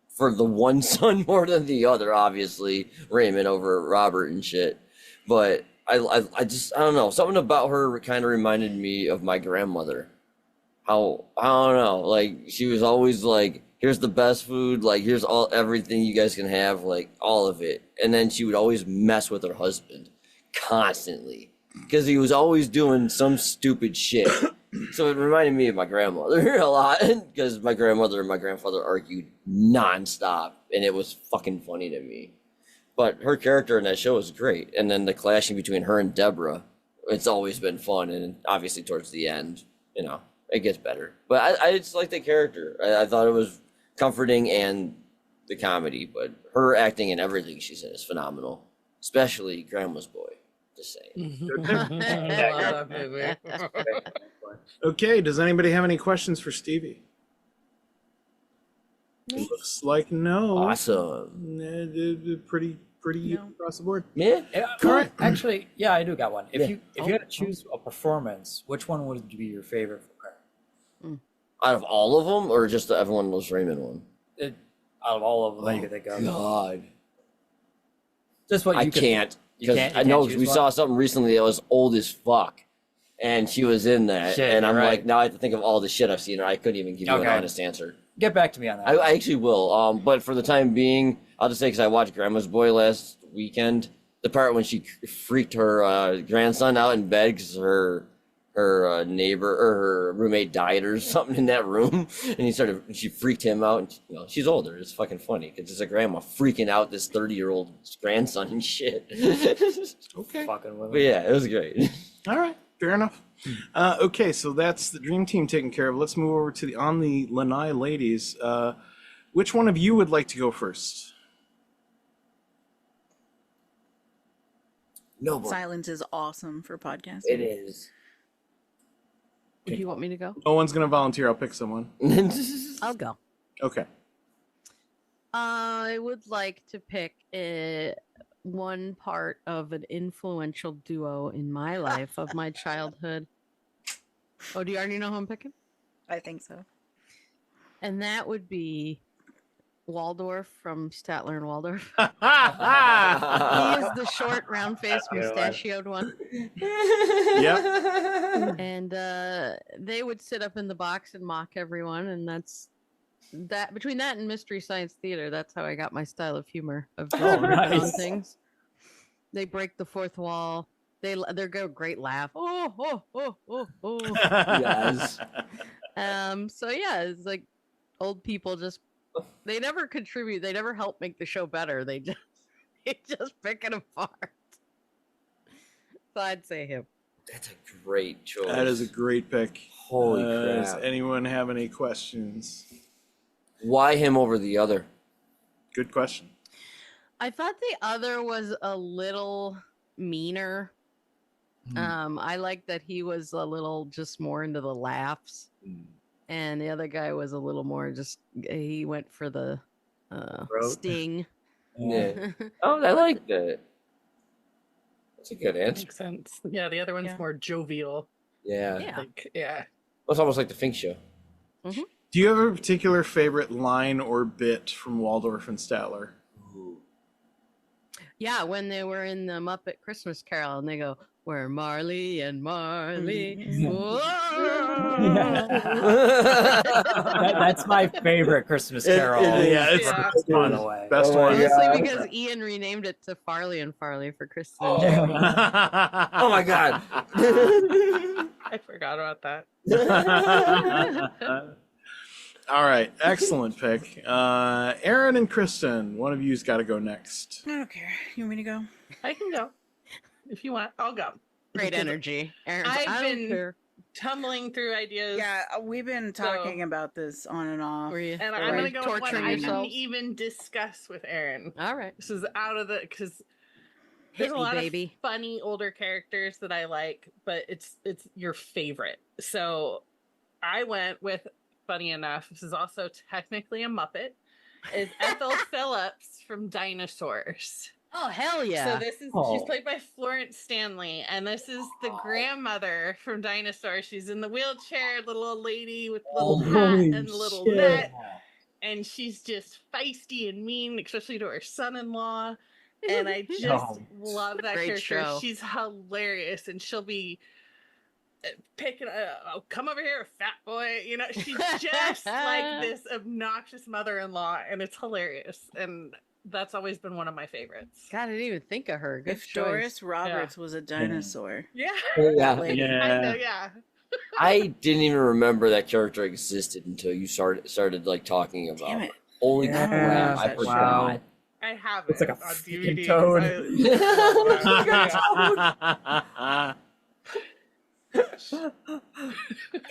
for the one son more than the other, obviously, Raymond over Robert and shit. But I don't know, something about her kind of reminded me of my grandmother. How, I don't know, like she was always like, here's the best food, like here's everything you guys can have, like all of it. And then she would always mess with her husband constantly because he was always doing some stupid shit. So it reminded me of my grandmother a lot because my grandmother and my grandfather argued nonstop, and it was fucking funny to me. But her character in that show was great, and then the clashing between her and Deborah, it's always been fun, and obviously towards the end, it gets better. But I just like the character. I thought it was comforting and the comedy, but her acting and everything she's in is phenomenal, especially Grandma's Boy. Just saying. I love that movie. Okay, does anybody have any questions for Stevie? It looks like no. Awesome. Pretty across the board. Yeah. All right. Actually, yeah, I do got one. If Yeah. you had to choose a performance, which one would be your favorite for her? Out of all of them, or just the Everyone Loves Raymond one? Out of all of them that you could think of. God. Just what I you could, can't. you Because can't- I you know can't choose we one? saw something recently that was old as fuck. And she was in that. Shit, and I'm you're like, right. now I have to think of all the shit I've seen, or I couldn't even give you an Okay. honest answer. Get back to me on that. I actually will. But for the time being, I'll just say, because I watched Grandma's Boy last weekend, the part when she freaked her grandson out in bed because her neighbor or her roommate died or something in that room, and she freaked him out. And she's older. It's fucking funny because it's a grandma freaking out this 30-year-old grandson and shit. Okay. Fucking with But yeah, it was great. All right. Fair enough. Okay, so that's the dream team taken care of. Let's move over to the On The Lanai ladies. Which one of you would like to go first? No, boy. Silence is awesome for podcasting. It is. Do you want me to go? No one's going to volunteer. I'll pick someone. I'll go. Okay. I would like to pick one part of an influential duo in my life of my childhood. Oh, do you already know who I'm picking? I think so. And that would be Waldorf from Statler and Waldorf. He is the short, round-faced, mustachioed one. Yep. And they would sit up in the box and mock everyone, and that between that and Mystery Science Theater, that's how I got my style of humor of just ripping on nice. things. They break the fourth wall. They're a great laugh. Oh. Yes. So yeah, it's like old people they never contribute. They never help make the show better. They just pick it apart. So I'd say him. That's a great choice. That is a great pick. Holy Does crap. anyone have any questions? Why him over the other? Good question. I thought the other was a little meaner. I like that he was a little just more into the laughs, and the other guy was a little more he went for the sting. Yeah. Oh, I like that. That's a good answer. Makes sense. Yeah, the other one's more jovial. Yeah. Yeah. Yeah. It's almost like the Fink Show. Mm-hmm. Do you have a particular favorite line or bit from Waldorf and Statler? Yeah, when they were in the Muppet Christmas Carol and they go, "We're Marley and Marley." Whoa! That's my favorite Christmas Carol. It's by the way. best Oh my one. God. Mostly because Ian renamed it to Farley and Farley for Kristen and Jeremy. Oh my God. I forgot about that. All right, excellent pick. Aaron and Kristen, one of you's got to go next. I don't care. You want me to go? I can go. If you want, I'll go. Great energy. Aaron's, I don't care. tumbling through ideas. Yeah, we've been talking about this on and off. you? And Or I'm gonna like go with one torturing I yourselves? didn't even discuss with Aaron. All right. This is out of the because Hit there's a me, lot baby. of funny older characters that I like, but it's your favorite. So I went with, funny enough, this is also technically a Muppet, is Ethel Phillips from Dinosaurs. Oh, hell yeah. So this is she's played by Florence Stanley, and this is the grandmother from Dinosaurs. She's in the wheelchair, little old lady with little hat and little net, and she's just feisty and mean, especially to her son-in-law. And I just love that Great character. show. She's hilarious, and she'll be picking, come over here, fat boy. You know, she's just like this obnoxious mother-in-law, and it's hilarious. And that's always been one of my favorites. God, I didn't even think of her. Good If choice. Doris Roberts was a dinosaur. Yeah. Yeah. Kinda, yeah. I didn't even remember that character existed until you started like talking about. Damn it. Holy crap! I forgot. I have It's it like a on freaking DVD. toad.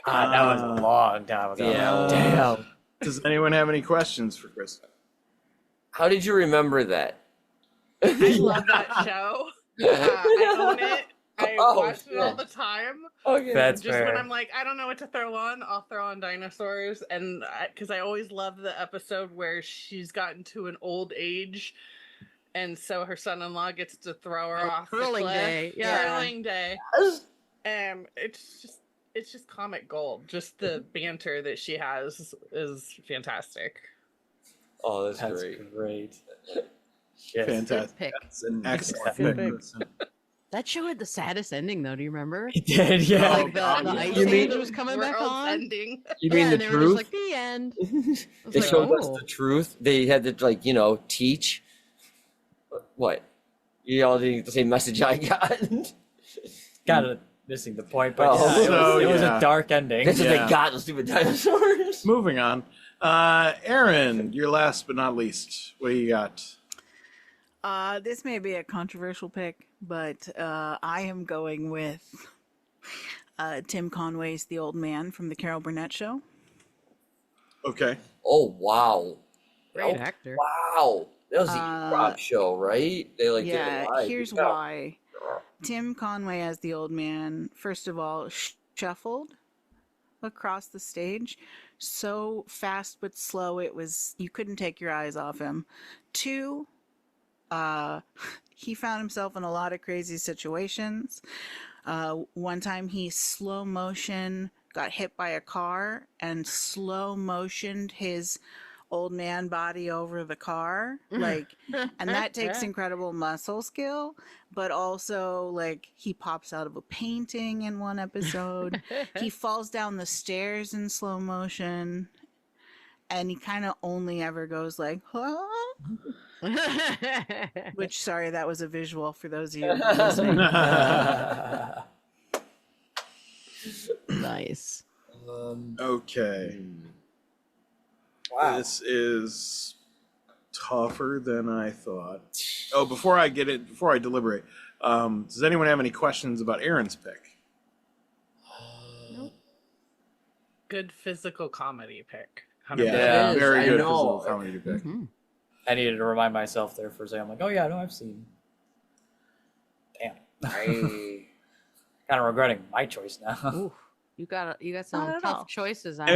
That was a long time ago. Yeah. Damn. Does anyone have any questions for Krista? How did you remember that? I love that show. I own it. I watch it all the time. Okay, that's just fair. when I'm like, I don't know what to throw on, I'll throw on Dinosaurs, and because I always love the episode where she's gotten to an old age, and so her son-in-law gets to throw her off the curling cliff. day, yeah. Curling day. And it's just comic gold. Just the banter that she has is fantastic. Oh, that's great. Good Fantastic. pick. That's an excellent Good pick. pick. That show had the saddest ending, though. Do you remember? It did, yeah. Like the ice age was coming back World's on. ending. You Yeah, mean the and they were just truth? like the end. They like, showed us oh. the truth. They had to like teach. What? You all didn't get the same message I got. Kind of missing the point, but Oh, yeah, it was yeah. a dark ending. That's what they got. The stupid dinosaurs. Moving on. Aaron, you're last but not least. What do you got? This may be a controversial pick, but I am going with Tim Conway's The Old Man from the Carol Burnett Show. Okay. Oh wow. Great actor. Wow. That was the rock show, right? They like did Yeah, it live. here's Yeah. why. Tim Conway as the old man, first of all, shuffled across the stage so fast but slow you couldn't take your eyes off him. Two, he found himself in a lot of crazy situations. One time he slow motion got hit by a car and slow motioned his old man body over the car, like, and that takes incredible muscle skill, but also like he pops out of a painting in one episode. He falls down the stairs in slow motion, and he kind of only ever goes like, huh? Which, sorry, that was a visual for those of you listening. Nice. Okay. Wow. This is tougher than I thought. Oh, before I deliberate, does anyone have any questions about Aaron's pick? Good physical comedy pick. 100%. Yeah, It is, very I good know. physical comedy pick. Mm-hmm. I needed to remind myself there for a second. I'm like, oh yeah, no, I've seen. Damn. I- Kind of regretting my choice now. Ooh, you got some Not at tough all. choices. They I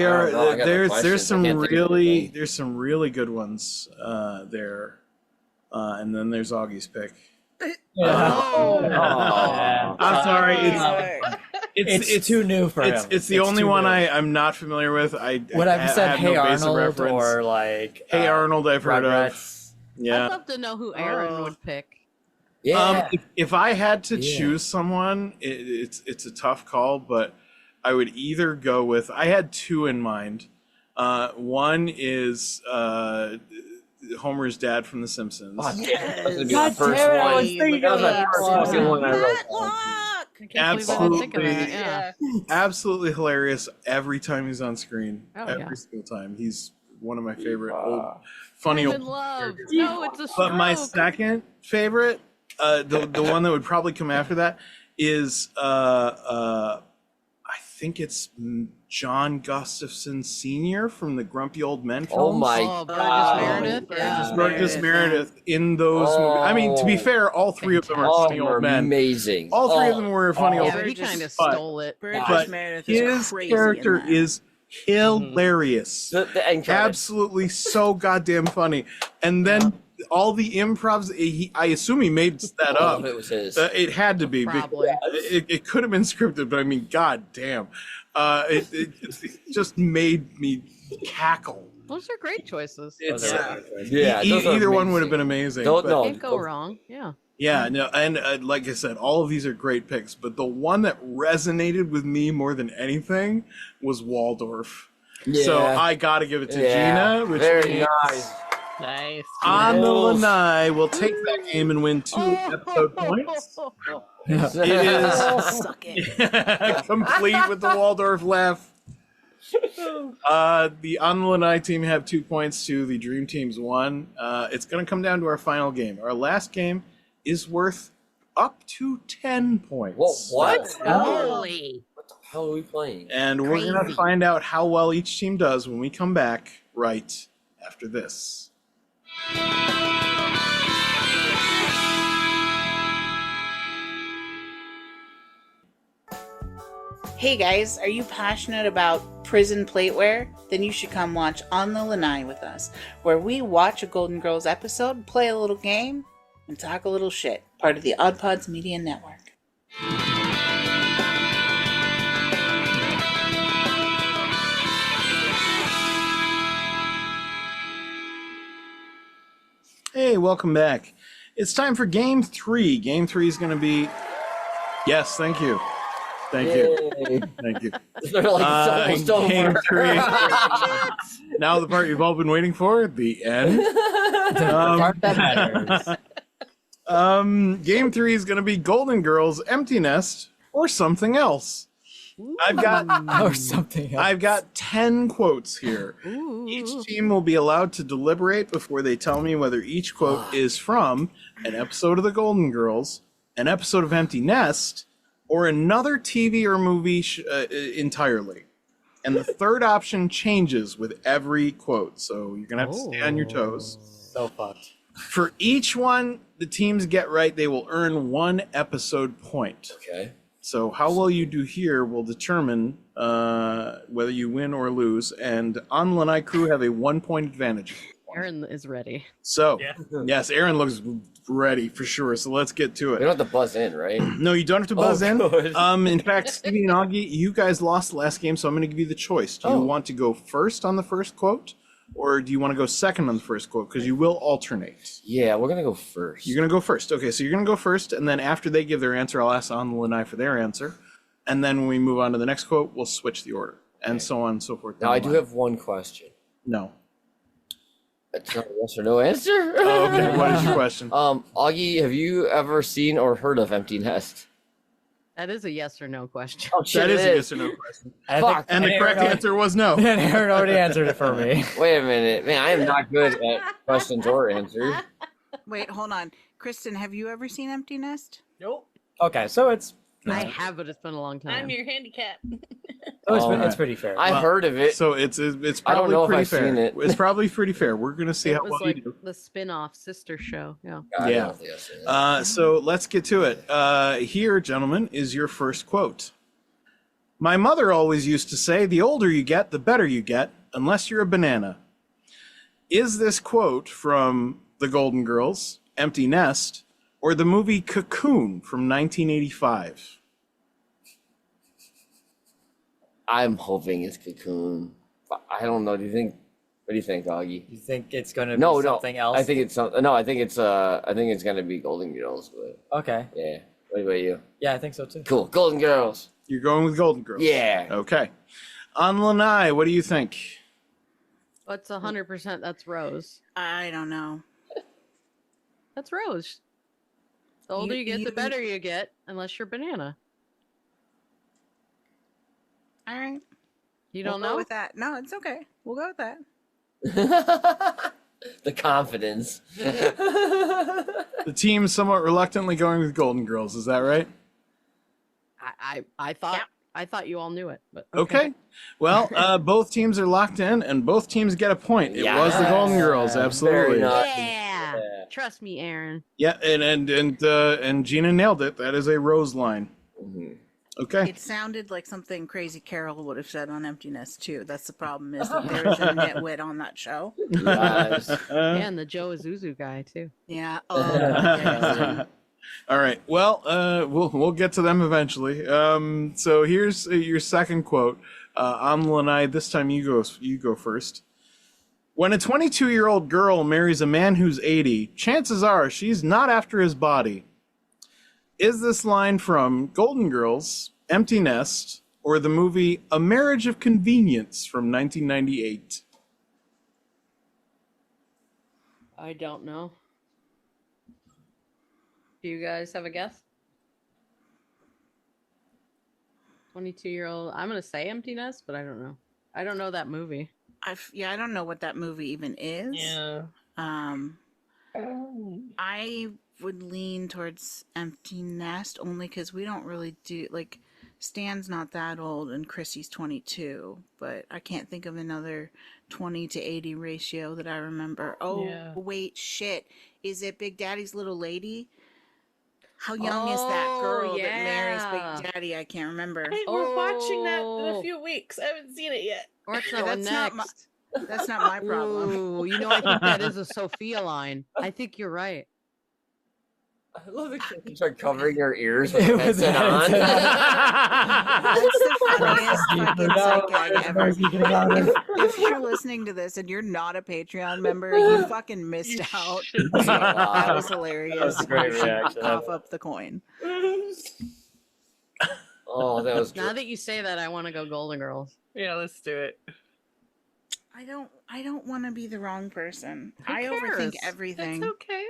are. don't know, I got no questions. There's some I can't think of really anything. there's some really good ones there, and then there's Augie's pick. Oh. Yeah. I'm sorry. It's too new for him. It's the only too one new. I'm not familiar with. Would I have said have Hey no base of Arnold reference. or like Hey Arnold? I've heard of. Rugrats? Yeah. I'd love to know who Aaron would pick. Yeah. If I had to Yeah. choose someone, it's a tough call, but I would either go with. I had two in mind. One is Homer's dad from The Simpsons. Oh, damn, that was gonna be God my first damn it, I one. was thinking That was my of first that. fucking one I wrote down. I can't believe I didn't think of that. Yeah. Absolutely hilarious every time he's on screen. Oh, every yeah. single time. He's one of my favorite old, funny I'm old. in love. No, it's a stroke. But my second favorite, the one that would probably come after that, is I think it's John Gustafson Sr. from the Grumpy Old Men films. Oh my Burgess god. Meredith. Yeah. Burgess Meredith in those movies. I mean, to be fair, all three of them are funny old men. Amazing. All three of them were funny old Yeah, men. but he kind of stole it. Burgess Meredith is His crazy character in that. is hilarious. The end credits. Absolutely so goddamn funny. And then all the improvs, I assume he made that All up. of it was his. It had to be. Probably. It could have been scripted, but I mean, god damn. It just made me cackle. Those are great choices. It's, Yeah, those are either one would amazing. have been amazing. Don't but- know. Can't go wrong. Yeah. Yeah, no, and like I said, all of these are great picks, but the one that resonated with me more than anything was Waldorf. So Yeah. I got to give it to Yeah. Gina, which Very means nice. Nice. On the Yes. Lanai will take that game and win 2 episode points. It is Suck it. complete with the Waldorf laugh. The On the Lanai team have 2 points to the Dream Team's 1. It's going to come down to our final game. Our last game is worth up to 10 points. Whoa, what? Holy. What the hell are we playing? And we're going to Crazy. find out how well each team does when we come back right after this. Hey guys, are you passionate about prison plateware? Then you should come watch On The Lanai with us, where we watch a Golden Girls episode, play a little game, and talk a little shit. Part of the OddPods Media Network. Hey, welcome back. It's time for Game 3. Game 3 is going to be... Yes, thank you. Thank you. Yay. Thank you. They're like, it's almost Game over. 3. Now the part you've all been waiting for, the end. Part that matters. Game 3 is going to be Golden Girls, Empty Nest, or something else. I've got Or something else. I've got 10 quotes here. Each team will be allowed to deliberate before they tell me whether each quote is from an episode of the Golden Girls, an episode of Empty Nest, or another TV or movie entirely. And the third option changes with every quote, so you're going to have to stay on your toes. So fucked. For each one the teams get right, they will earn 1 episode point. Okay. So how well you do here will determine whether you win or lose. And On the Lanai crew have a 1-point advantage. Aaron is ready. So, yes, Aaron looks ready for sure. So let's get to We it. don't have to buzz in, right? No, you don't have to buzz in. good. In fact, Stevie and Augie, you guys lost the last game, so I'm going to give you the choice. Do you want to go first on the first quote, or do you want to go second on the first quote? Because you will alternate. Yeah, we're gonna go first. You're going to go first. Okay, so you're going to go first, and then after they give their answer, I'll ask On the Lanai for their answer. And then when we move on to the next quote, we'll switch the order, and so on and so forth. Now down I the do line. have one question. No. It's not a yes or no answer. Oh, okay, what is your question? Augie, have you ever seen or heard of Empty Nest? That is a yes or no question. Oh shit, That is it a yes or no question. Fuck. And the correct answer was no. And Aaron already answered it for me. Wait a minute, man! I am not good at questions or answers. Wait, hold on. Kristen, have you ever seen Empty Nest? Nope. Okay, so it's I have, but it's been a long time. I'm your handicap. it's pretty fair. I heard of it. So it's I don't probably know if pretty I've fair. seen it. It's probably pretty fair. We're gonna see It how was well like you do. the spin-off sister show. Yeah. I Yeah. don't think I've seen it. So let's get to it. Here, gentlemen, is your first quote. My mother always used to say, the older you get, the better you get, unless you're a banana. Is this quote from The Golden Girls, Empty Nest, or the movie Cocoon from 1985? I'm hoping it's Cocoon. I don't know. What do you think, Augie? You think it's gonna No, be something else? I think it's something. No, I think it's gonna be Golden Girls. But Okay. yeah. What about you? Yeah, I think so too. Cool. Golden Girls. You're going with Golden Girls? Yeah. Okay. On Lanai, what do you think? What's 100%? That's Rose. I don't know. That's Rose. The older you get, the better you get, unless you're banana. All right. You We'll don't go know? with that. No, it's okay. We'll go with that. The confidence. The team's somewhat reluctantly going with Golden Girls, is that right? I thought I thought you all knew it, but Okay. Well, both teams are locked in, and both teams get a point. It was the Golden Girls, absolutely. Yeah. Trust me, Aaron. Yeah, and Gina nailed it. That is a Rose line. Okay. It sounded like something Crazy Carol would have said on Empty Nest too. That's the problem, is that there is a nitwit on that show. Yes. And the Joe Azuzu guy too. Yeah. Oh, All right. Well, we'll get to them eventually. So here's your second quote. On the Lanai, this time you go first. When a 22-year-old girl marries a man who's 80, chances are she's not after his body. Is this line from Golden Girls, Empty Nest, or the movie A Marriage of Convenience from 1998? I don't know. Do you guys have a guess? 22-year-old. I'm gonna say Empty Nest, but I don't know. I don't know that movie. I don't know what that movie even is. Yeah. I would lean towards Empty Nest only because we don't really do, like, Stan's not that old and Chrissy's 22, but I can't think of another 20 to 80 ratio that I remember. Oh, wait, shit. Is it Big Daddy's Little Lady? How young is that girl that marries Big Daddy? I can't remember. We're watching that in a few weeks. I haven't seen it yet. Or that's not my problem. Ooh, you know, I think that is a Sophia line. I think you're right. I love it. You start covering your ears with a headset on. That's the funniest fucking sight gag ever. If you're listening to this and you're not a Patreon member, you fucking missed out. That was hilarious. That was a great reaction. Cough up the coin. Oh, that was Now that you say that, I want to go Golden Girls. Yeah, let's do it. I don't want to be the wrong person. Who I overthink cares? everything. It's okay.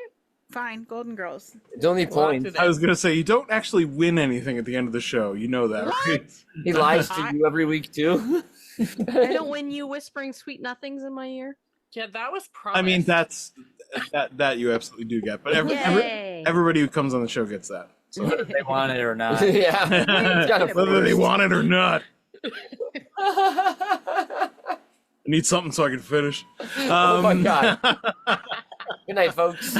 Fine, Golden Girls. It's only points. I was going to say, you don't actually win anything at the end of the show. You know that, right? He lies to you every week, too. I don't win you whispering sweet nothings in my ear. Yeah, that was promised. I mean, that you absolutely do get. But everybody who comes on the show gets that. So. Whether they want it or not. Yeah. Whether they want it or not. I need something so I can finish. Oh, my God. Good night, folks.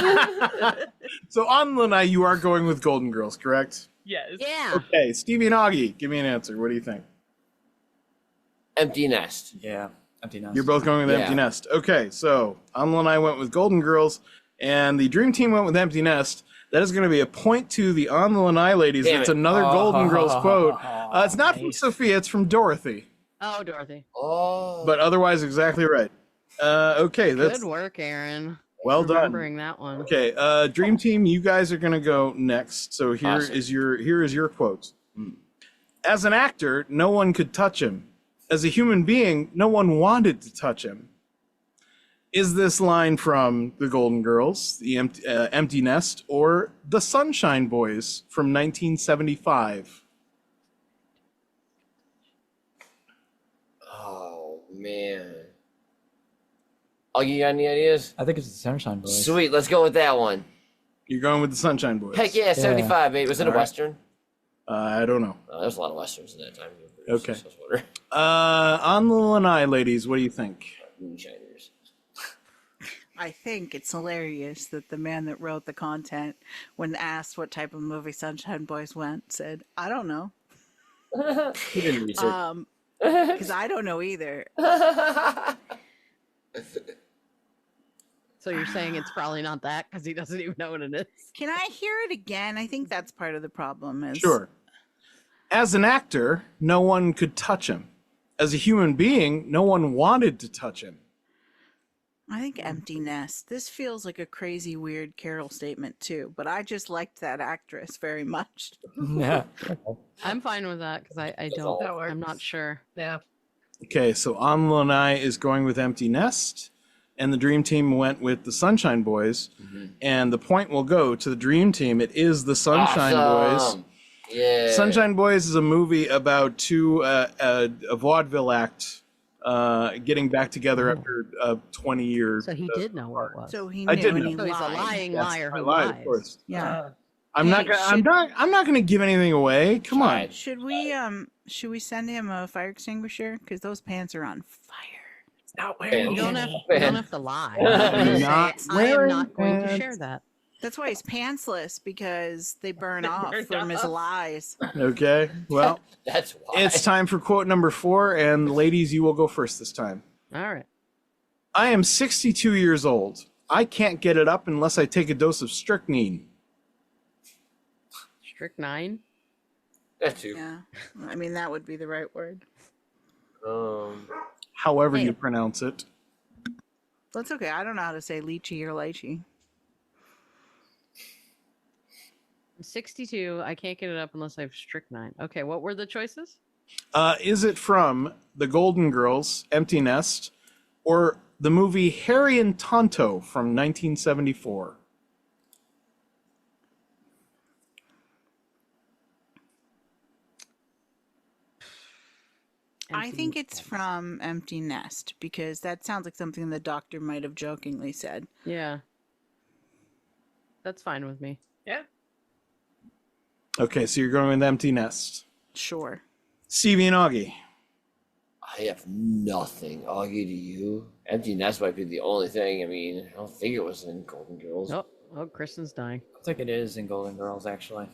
So on Lanai, you are going with Golden Girls, correct? Yes. Yeah. Okay, Stevie and Augie, give me an answer. What do you think? Empty Nest. Yeah, Empty Nest. You're both going with Empty Nest. Okay, so on Lanai went with Golden Girls, and the Dream Team went with Empty Nest. That is going to be a point to the On the Lanai ladies. Damn It's it. another Golden Girls quote. It's not from Sophia, it's from Dorothy. Oh, Dorothy. Oh. But otherwise, exactly right. Okay, that's Good work, Aaron. well done. Remembering that one. Okay, Dream Team, you guys are going to go next. So here is your quote. As an actor, no one could touch him. As a human being, no one wanted to touch him. Is this line from The Golden Girls, The Empty Nest, or The Sunshine Boys from 1975? Oh, man. Augie, you got any ideas? I think it's the Sunshine Boys. Sweet, let's go with that one. You're going with The Sunshine Boys. Heck yeah, 75, babe. Was it a Western? I don't know. There's a lot of Westerns in that time. Okay. On the Lanai, ladies, what do you think? Moonshiners. I think it's hilarious that the man that wrote the content, when asked what type of movie Sunshine Boys went, said, I don't know. He didn't research. Because I don't know either. So you're saying it's probably not that because he doesn't even know what it is? Can I hear it again? I think that's part of the problem. Is Sure. As an actor, no one could touch him. As a human being, no one wanted to touch him. I think Empty Nest. This feels like a crazy, weird Carol statement too, but I just liked that actress very much. Yeah. I'm fine with that because I don't. That works. I'm not sure. Yeah. Okay, so On Lanai is going with Empty Nest, and the Dream Team went with the Sunshine Boys, and the point will go to the Dream Team. It is the Sunshine Awesome. Boys. Yeah. Sunshine Boys is a movie about a vaudeville act getting back together after 20 years. So he did know what it was. So he I knew did and know. he So he's a lied. lying Yes, liar I who lied, lies. of course. Yeah. I'm not gonna give anything away. Come on. Should we send him a fire extinguisher? Because those pants are on fire. It's not wearing. You don't have to lie. I am not going to share that. That's why he's pantsless, because they burn off from his lies. Okay. Well, that's why. It's time for quote number 4, and ladies, you will go first this time. All right. I am 62 years old. I can't get it up unless I take a dose of strychnine. Strychnine? That too. Yeah. I mean, that would be the right word. However you pronounce it. That's okay. I don't know how to say lychee or lychee. I'm 62. I can't get it up unless I have strychnine. Okay, what were the choices? Is it from The Golden Girls, Empty Nest, or the movie Harry and Tonto from 1974? I think it's from Empty Nest, because that sounds like something the doctor might have jokingly said. Yeah. That's fine with me. Yeah. Okay, so you're going with Empty Nest. Sure. Stevie and Augie. I have nothing. Augie, to you? Empty Nest might be the only thing. I mean, I don't think it was in Golden Girls. Oh, Kristen's dying. I think it is in Golden Girls, actually.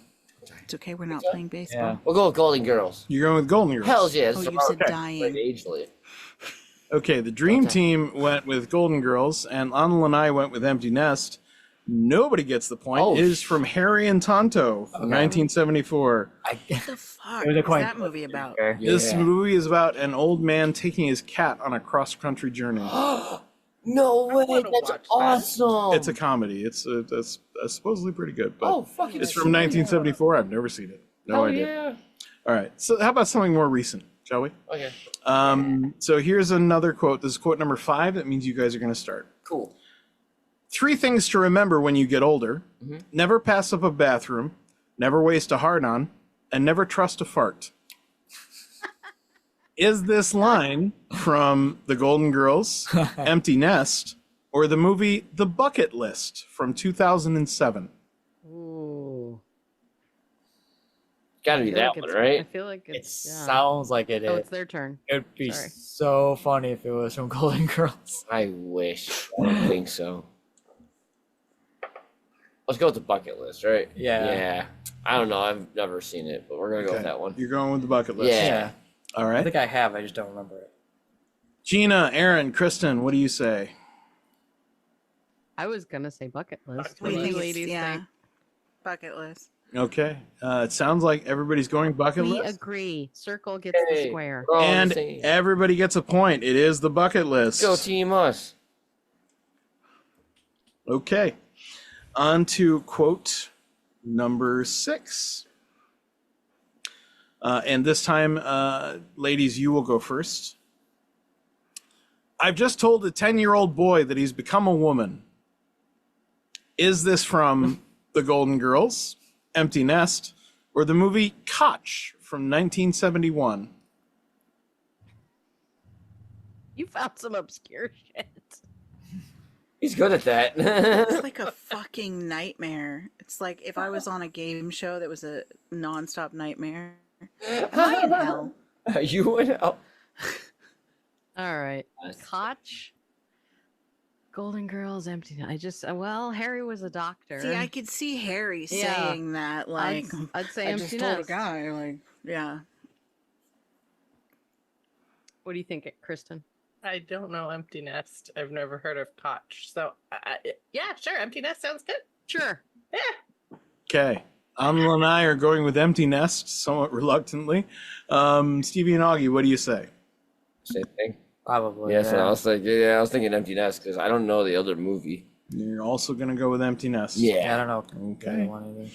It's okay, we're not playing baseball. Yeah. We'll go with Golden Girls. You're going with Golden Girls. Hell yeah. Oh, you said dying. Agely. Okay, the Dream Team went with Golden Girls, and On The Lanai went with Empty Nest. Nobody gets the point. Oh, it is from Harry and Tonto from 1974. What the fuck It was a is coin that flip. movie about? Okay. This movie is about an old man taking his cat on a cross-country journey. No way. wanna That's watch that. awesome. It's a comedy. It's supposedly pretty good, but Oh, fuck it's from 1974. I've never seen it. No idea. Yeah. All right, so how about something more recent, shall we? Okay. So here's another quote. This is quote number 5. That means you guys are going to start. Cool. 3 things to remember when you get older. Never pass up a bathroom, never waste a hard-on, and never trust a fart. Is this line from The Golden Girls, Empty Nest, or the movie The Bucket List from 2007? Ooh. Gotta be I feel that like one, it's- right? I feel like It it's. yeah. sounds like it is. Oh, it's their turn. It would be Sorry. so funny if it was from Golden Girls. I wish. I don't think so. Let's go with the bucket list, right? Yeah. Yeah. I don't know. I've never seen it, but we're gonna go with that one. You're going with The Bucket List. Yeah. All I right. think I have. I just don't remember it. Gina, Aaron, Kristen, what do you say? I was gonna say bucket list. What do you What do think you it's- ladies yeah. think? Bucket list. Okay. It sounds like everybody's going Bucket We List. agree. Circle gets the Hey. square. We're all on the And same. everybody gets a point. It is The Bucket List. Go Team Us. Okay. On to quote number 6. And this time, ladies, you will go first. I've just told a 10-year-old boy that he's become a woman. Is this from The Golden Girls, Empty Nest, or the movie Koch from 1971? You found some obscure shit. He's good at that. It's like a fucking nightmare. It's like if I was on a game show that was a nonstop nightmare. Am I in hell? You would. Oh. All right. Koch. Golden Girls, Empty Nest. Harry was a doctor. See, I could see Harry Yeah. saying that. Like, I'd say I Empty just told a Nest. guy. Like, yeah. What do you think, Kristen? I don't know Empty Nest. I've never heard of Koch. So, yeah, sure. Empty Nest sounds good. Sure. Yeah. Okay. Amla and I are going with Empty Nest, somewhat reluctantly. Stevie and Augie, what do you say? Same thing. Probably. Yeah, so I was like, I was thinking Empty Nest because I don't know the other movie. You're also going to go with Empty Nest. I don't know. Okay. One either.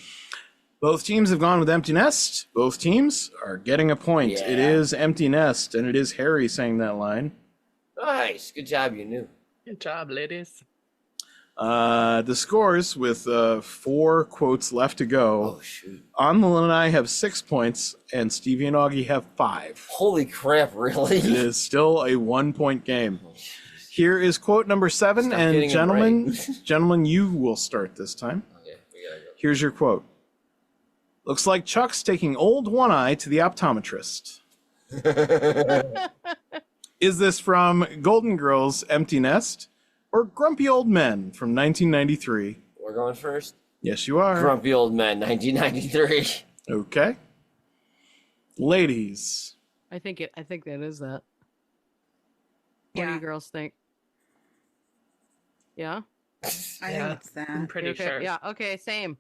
Both teams have gone with Empty Nest. Both teams are getting a point. Yeah. It is Empty Nest, and it is Harry saying that line. Nice. Good job, you knew. Good job, ladies. The scores with 4 quotes left to go. Oh, shoot. On the Lanai have 6 points, and Stevie and Augie have 5. Holy crap, really? It is still a 1-point game. Here is quote number 7, Stop and getting it gentlemen, right. gentlemen, you will start this time. Okay, we gotta go. Here's your quote. Looks like Chuck's taking old One Eye to the optometrist. Is this from Golden Girls' Empty Nest or Grumpy Old Men from 1993? We're going first? Yes, you are. Grumpy Old Men, 1993. Okay. Ladies. I think that is that. What do you girls think? Yeah? I think it's that. I'm pretty Okay, sure. Yeah, okay, same.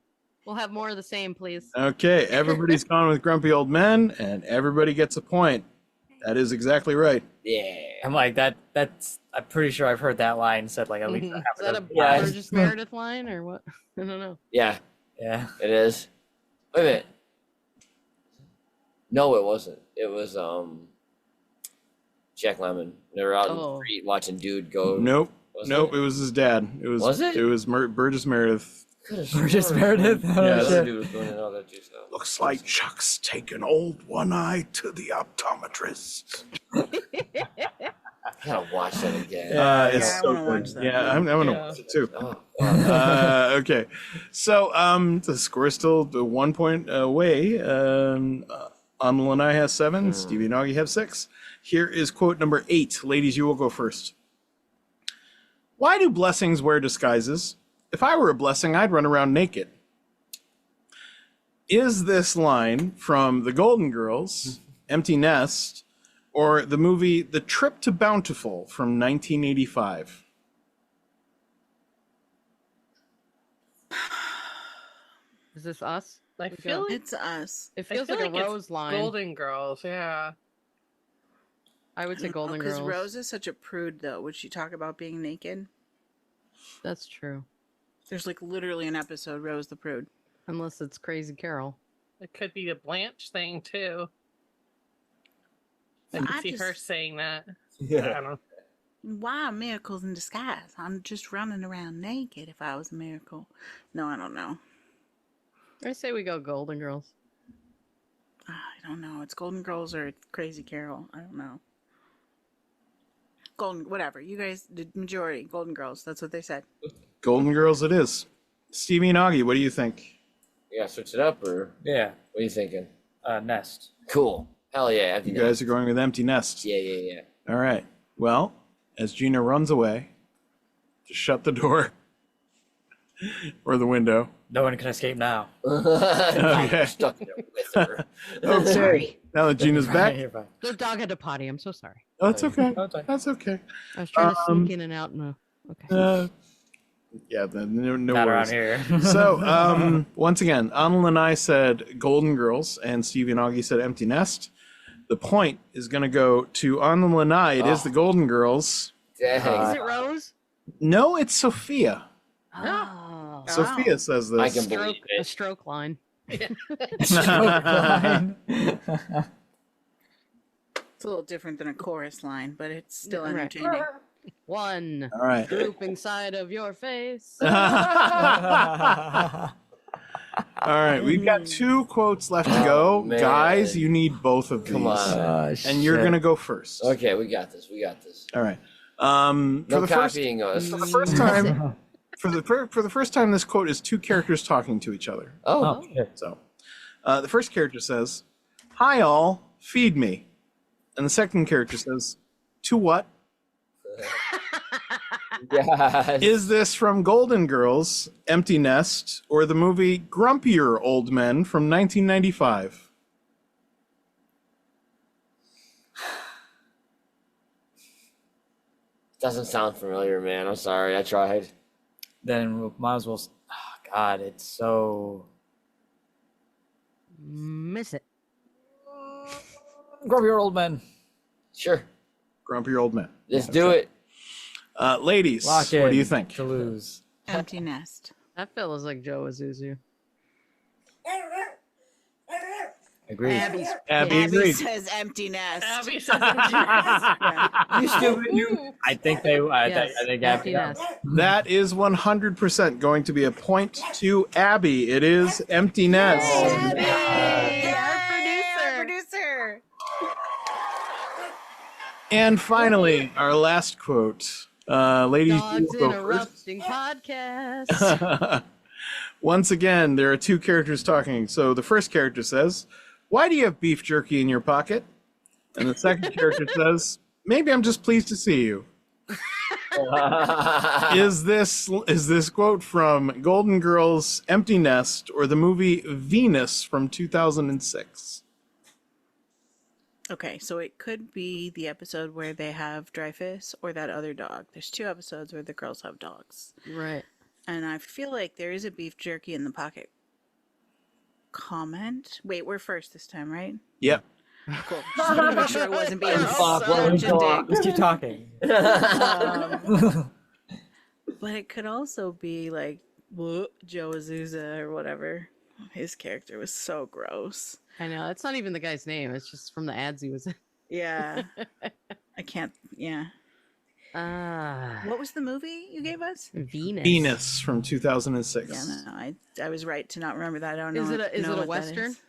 We'll have more of the same, please. Okay, everybody's gone with Grumpy Old Men, and everybody gets a point. That is exactly right. Yeah. I'm like that's I'm pretty sure I've heard that line said like at least Mhm. half Is that a dozen times. Burgess Meredith line or what? I don't know. Yeah, Yeah. it is. Wait a minute. No, it wasn't. It was Jack Lemmon. They were out in the street watching dude go. Nope. Was Nope, it? it was his dad. Was it? It was Burgess Meredith. Burgess Meredith. Yes. Other dude was going and all that too, so. Looks like Chuck's taking old One Eye to the optometrist. I gotta watch that again. It's I so wanna watch good. that. Yeah, I'm gonna watch it too. Oh, Okay, so the score is still 1 point away. On the Lanai has 7. Stevie and Augie have 6. Here is quote number 8. Ladies, you will go first. Why do blessings wear disguises? If I were a blessing, I'd run around naked. Is this line from The Golden Girls, Empty Nest, or the movie The Trip to Bountiful from 1985? Is this us? I feel like It's us. It I feels feel like a it's Rose line. Golden Girls, yeah. I would say Golden Because Girls. Rose is such a prude, though. Would she talk about being naked? That's true. There's like literally an episode, Rose the Prude. Unless it's Crazy Carol. It could be a Blanche thing too. I can I see her just- saying that. I yeah. don't know. Why miracles in disguise? I'm just running around naked if I was a miracle. No, I don't know. I say we go Golden Girls. I don't know. It's Golden Girls or it's Crazy Carol. I don't know. Golden, whatever. You guys, the majority, Golden Girls. That's what they said. Golden Girls it is. Stevie and Augie, what do you think? You gotta switch it up, or Yeah. what are you thinking? Nest. Cool. Hell yeah. Empty You Nest. guys are going with Empty Nest. Yeah. All right. Well, as Gina runs away to shut the door or the window. No one can escape now. Okay. Stuck there with her. Okay. Now that Gina's back. You're fine. The dog had to potty. I'm so sorry. Oh, that's okay. Oh, it's fine. That's okay. I was trying to sneak in and out. No. Okay. Yeah, no Not around worries. here. So, once again, On The Lanai said Golden Girls, and Stevie and Augie said Empty Nest. The point is going to go to On The Lanai. It is the Golden Girls. Is Dang. it Rose? No, it's Sophia. Oh. Sophia says this. I can Stroke, believe a it. stroke line. It's a little different than a chorus line, but it's still Right. entertaining. One All right. droop inside of your face. All right, we've got 2 quotes left to go. man. Guys, you need both of these. Come on. And you're going to go first. Okay, we got this. All right. No For the first copying us. for the first time for the first time this quote is 2 characters talking to each other. Oh. So, the first character says, "Hi all, feed me." And the second character says, "To what?" Yes. Is this from Golden Girls, Empty Nest, or the movie Grumpier Old Men from 1995? Doesn't sound familiar, man. I'm sorry. I tried. Then we might as well. Oh, God, it's so. Miss it. Grab your old men. Sure. Grumpier Old Men. Let's do it. Ladies, Lock what in do you think? to lose? Empty Nest. That feels like Joe Azuzu. Agreed. Abby's Abby Abby agreed. says Empty Nest. Abby says Empty Nest. You stupid. I think they. Yes, I think Empty Abby. Nest. That is 100% going to be a point to Abby. It is Empty Nest. Abby, Our our producer. And finally, our last quote. Ladies, you Dogs will go first. interrupting podcast. Once again, there are two characters talking. So the first character says, "Why do you have beef jerky in your pocket?" And the second character says, "Maybe I'm just pleased to see you." Is this quote from Golden Girls' Empty Nest or the movie Venus from 2006? Okay, so it could be the episode where they have Dreyfus or that other dog. There's 2 episodes where the girls have dogs. Right. And I feel like there is a beef jerky in the pocket comment. Wait, we're first this time, right? Yep. Cool. Just wanted to make sure it wasn't being Fuck, let me such a talk. dick. Just keep talking. But it could also be like Joe Azusa or whatever. His character was so gross. I know. It's not even the guy's name. It's just from the ads he was in. Yeah. I can't. Yeah. What was the movie you gave us? Venus. Venus from 2006. Yeah, no, I was right to not remember that. I don't know. Is it a know what that Western? is.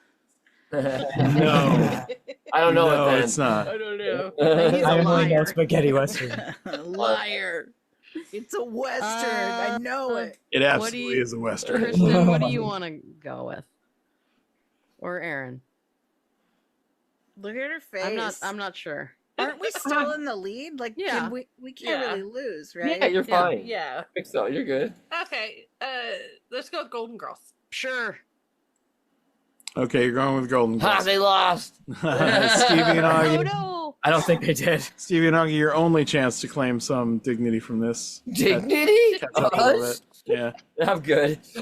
No. I don't know No, what that it's not. I don't know. I only know spaghetti western. Liar. It's a Western. I know it. It absolutely is a Western. Kristen, what do you want to go with? Or Aaron? Look at her face. I'm not sure. Aren't we still in the lead? Like, Yeah. we can't really lose, right? Yeah, you're fine. Yeah. I think so. You're good. Okay. Let's go with Golden Girls. Sure. Okay, you're going with Golden Ha! Girls. They lost. Stevie and Augie. Oh no. I don't think they did. Stevie and Augie, your only chance to claim some dignity from this. Dignity? Catch up a little Us? bit. Yeah. I'm good. I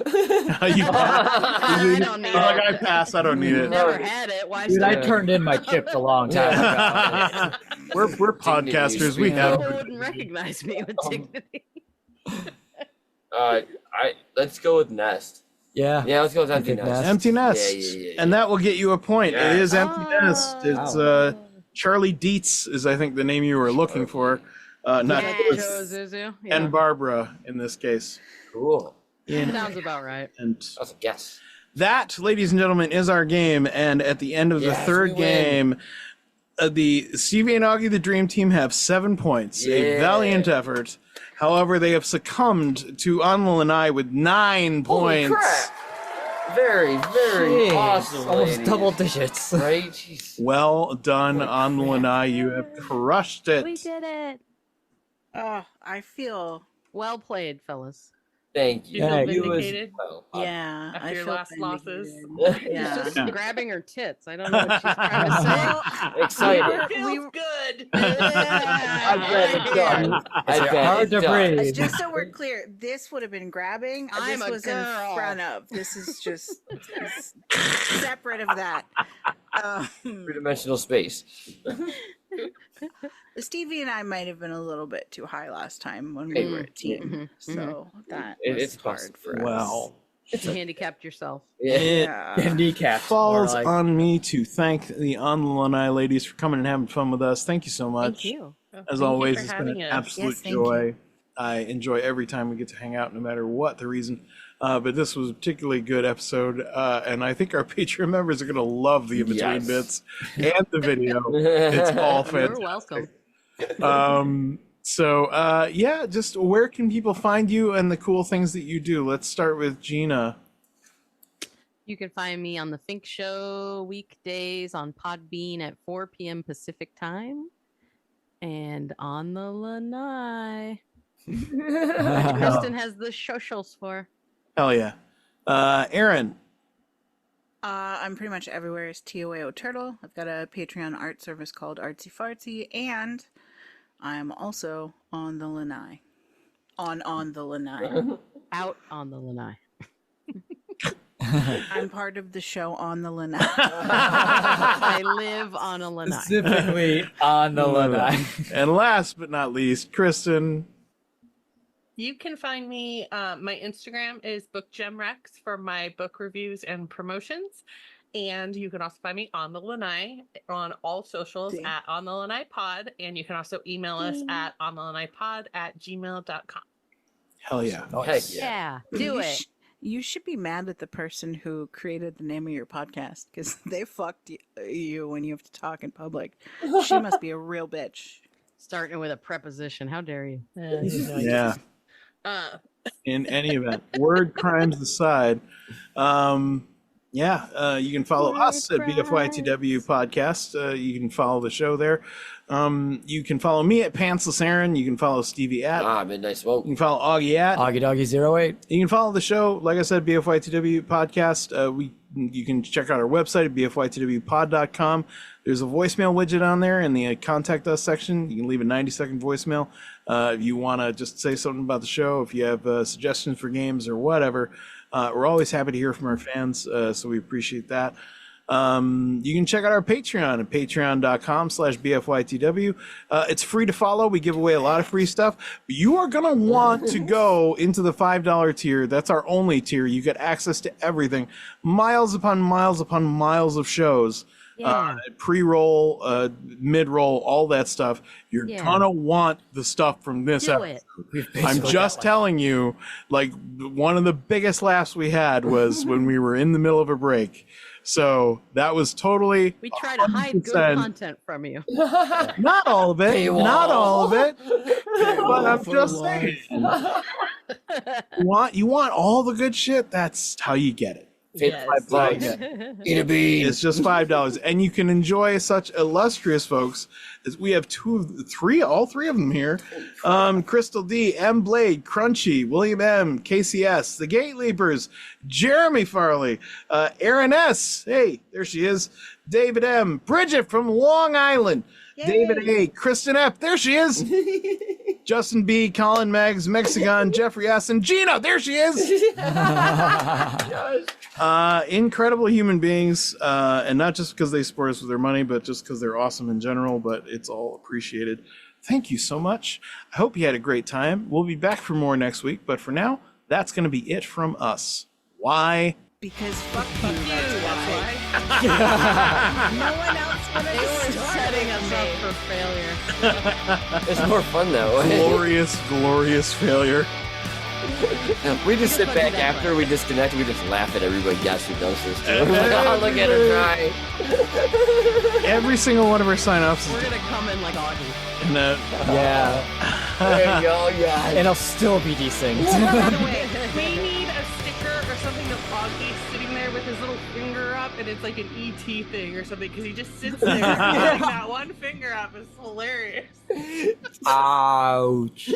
don't need Like, it. I pass. I don't need it. Never had it. Why Dude, I start? turned in my chips a long time ago. We're podcasters. We People have. wouldn't recognize me with dignity. Let's go with Nest. Yeah. Yeah, let's go with Empty Empty Nest. Nest. Empty Nest. Yeah. And that will get you a point. Yeah. It is Empty Nest. It's Charlie Dietz is, I think, the name you were looking for. Not Joe Zuzu. Yeah. and Barbara in this case. Cool. Sounds about right. And That's a guess. that, ladies and gentlemen, is our game. And at the end of the Yes, third we win. game, the Stevie and Augie, the Dream Team, have 7 points. A Yeah. valiant effort. However, they have succumbed to On The Lanai with 9 Holy points. crap. Very, very Jeez, awesome. almost ladies. double digits. Right? Jeez. Well done, Holy On The crap. Lanai. You have crushed it. We did it. Oh, I feel. Well played, fellas. Thank you. You Yeah, feel you was- vindicated Well, Yeah. after I your feel last losses? vindicated. She's Yeah. just grabbing her tits. I don't know what she's trying to say. excited. Feels good. I'm glad it's done. I It's bet hard it's to done. breathe. Just so we're clear, this would have been grabbing. I'm This a was girl. in front of. This is just separate of that. Three-dimensional space. Stevie and I might have been a little bit too high last time when we were a team, so that was It's hard possible. for us. Well, You handicapped yourself. Yeah. it Handicap. falls on me to thank the On The Lanai ladies for coming and having fun with us. Thank you so much. Thank you. As Thank you always, for it's been having an us. absolute Yes, thank joy. I enjoy every time we get to hang out, no matter what the reason. But this was a particularly good episode, and I think our Patreon members are going to love the in-between Yes. bits and the video. It's all You're fantastic. welcome. Yeah, just where can people find you and the cool things that you do? Let's start with Gina. You can find me on the Fink Show weekdays on Podbean at 4 p.m. Pacific time, and on the Lanai. Which Kristen has the socials for. Hell yeah. Aaron. I'm pretty much everywhere as TOAO Turtle. I've got a Patreon art service called Artsy Fartsy, and I'm also on the Lanai. On the Lanai. Out on the Lanai. I'm part of the show On the Lanai. I live on a Lanai. Specifically on the Lanai. And last but not least, Kristen. You can find me. My Instagram is BookGemRex for my book reviews and promotions. And you can also find me on the Lanai on all socials at On the Lanai Pod. And you can also email us at onthelanai@gmail.com. Hell yeah. Heck Yeah, do it. You should be mad at the person who created the name of your podcast because they fucked you when you have to talk in public. She must be a real bitch. Starting with a preposition. How dare you? Yeah. In any event, word crimes aside, you can follow us at BFYTW Podcast. You can follow the show there. You can follow me at Pantsless Aaron. You can follow Stevie at Midnight Smoke. You can follow Augie at Augie Doggy 08. You can follow the show, like I said, BFYTW Podcast. You can check out our website at bfytwpod.com. There's a voicemail widget on there in the contact us section. You can leave a 90-second voicemail if you want to just say something about the show. If you have suggestions for games or whatever, we're always happy to hear from our fans, so we appreciate that. You can check out our Patreon at patreon.com/BFYTW. It's free to follow. We give away a lot of free stuff. But you are going to want to go into the $5 tier. That's our only tier. You get access to everything. Miles upon miles upon miles of shows. Pre-roll, mid-roll, all that stuff. You're gonna want the stuff from this episode. I'm just telling you, like, one of the biggest laughs we had was when we were in the middle of a break. So that was totally. We try to hide good content from you. Not all of it. Not all of it. But I'm just saying. You want all the good shit. That's how you get it. $5. Eat a bean. It's just $5, and you can enjoy such illustrious folks as we have all three of them here. Crystal D, M Blade, Crunchy, William M, KCS, the Gate Leapers, Jeremy Farley, Aaron S. Hey, there she is. David M, Bridget from Long Island. Yay. David A, Kristen F, there she is. Justin B, Colin Meggs, Mexican, Jeffrey S, and Gina, there she is. Incredible human beings, and not just because they support us with their money, but just because they're awesome in general. But it's all appreciated. Thank you so much. I hope you had a great time. We'll be back for more next week, but for now, that's going to be it from us. Why? Because fuck you, that's why. No one else would have. They were setting us up for failure. It's more fun that way. Glorious failure. We just sit back after we disconnect. We just laugh at everybody. Guess who does this too? Like, oh, look at her try. Every single one of our sign-offs. We're gonna come in like Augie. Yeah. There you go. Yeah. And it'll still be desynced. By the way, we need a sticker or something of Augie sitting there with his little finger up, and it's like an ET thing or something, because he just sits there holding that one finger up. It's hilarious. Ouch.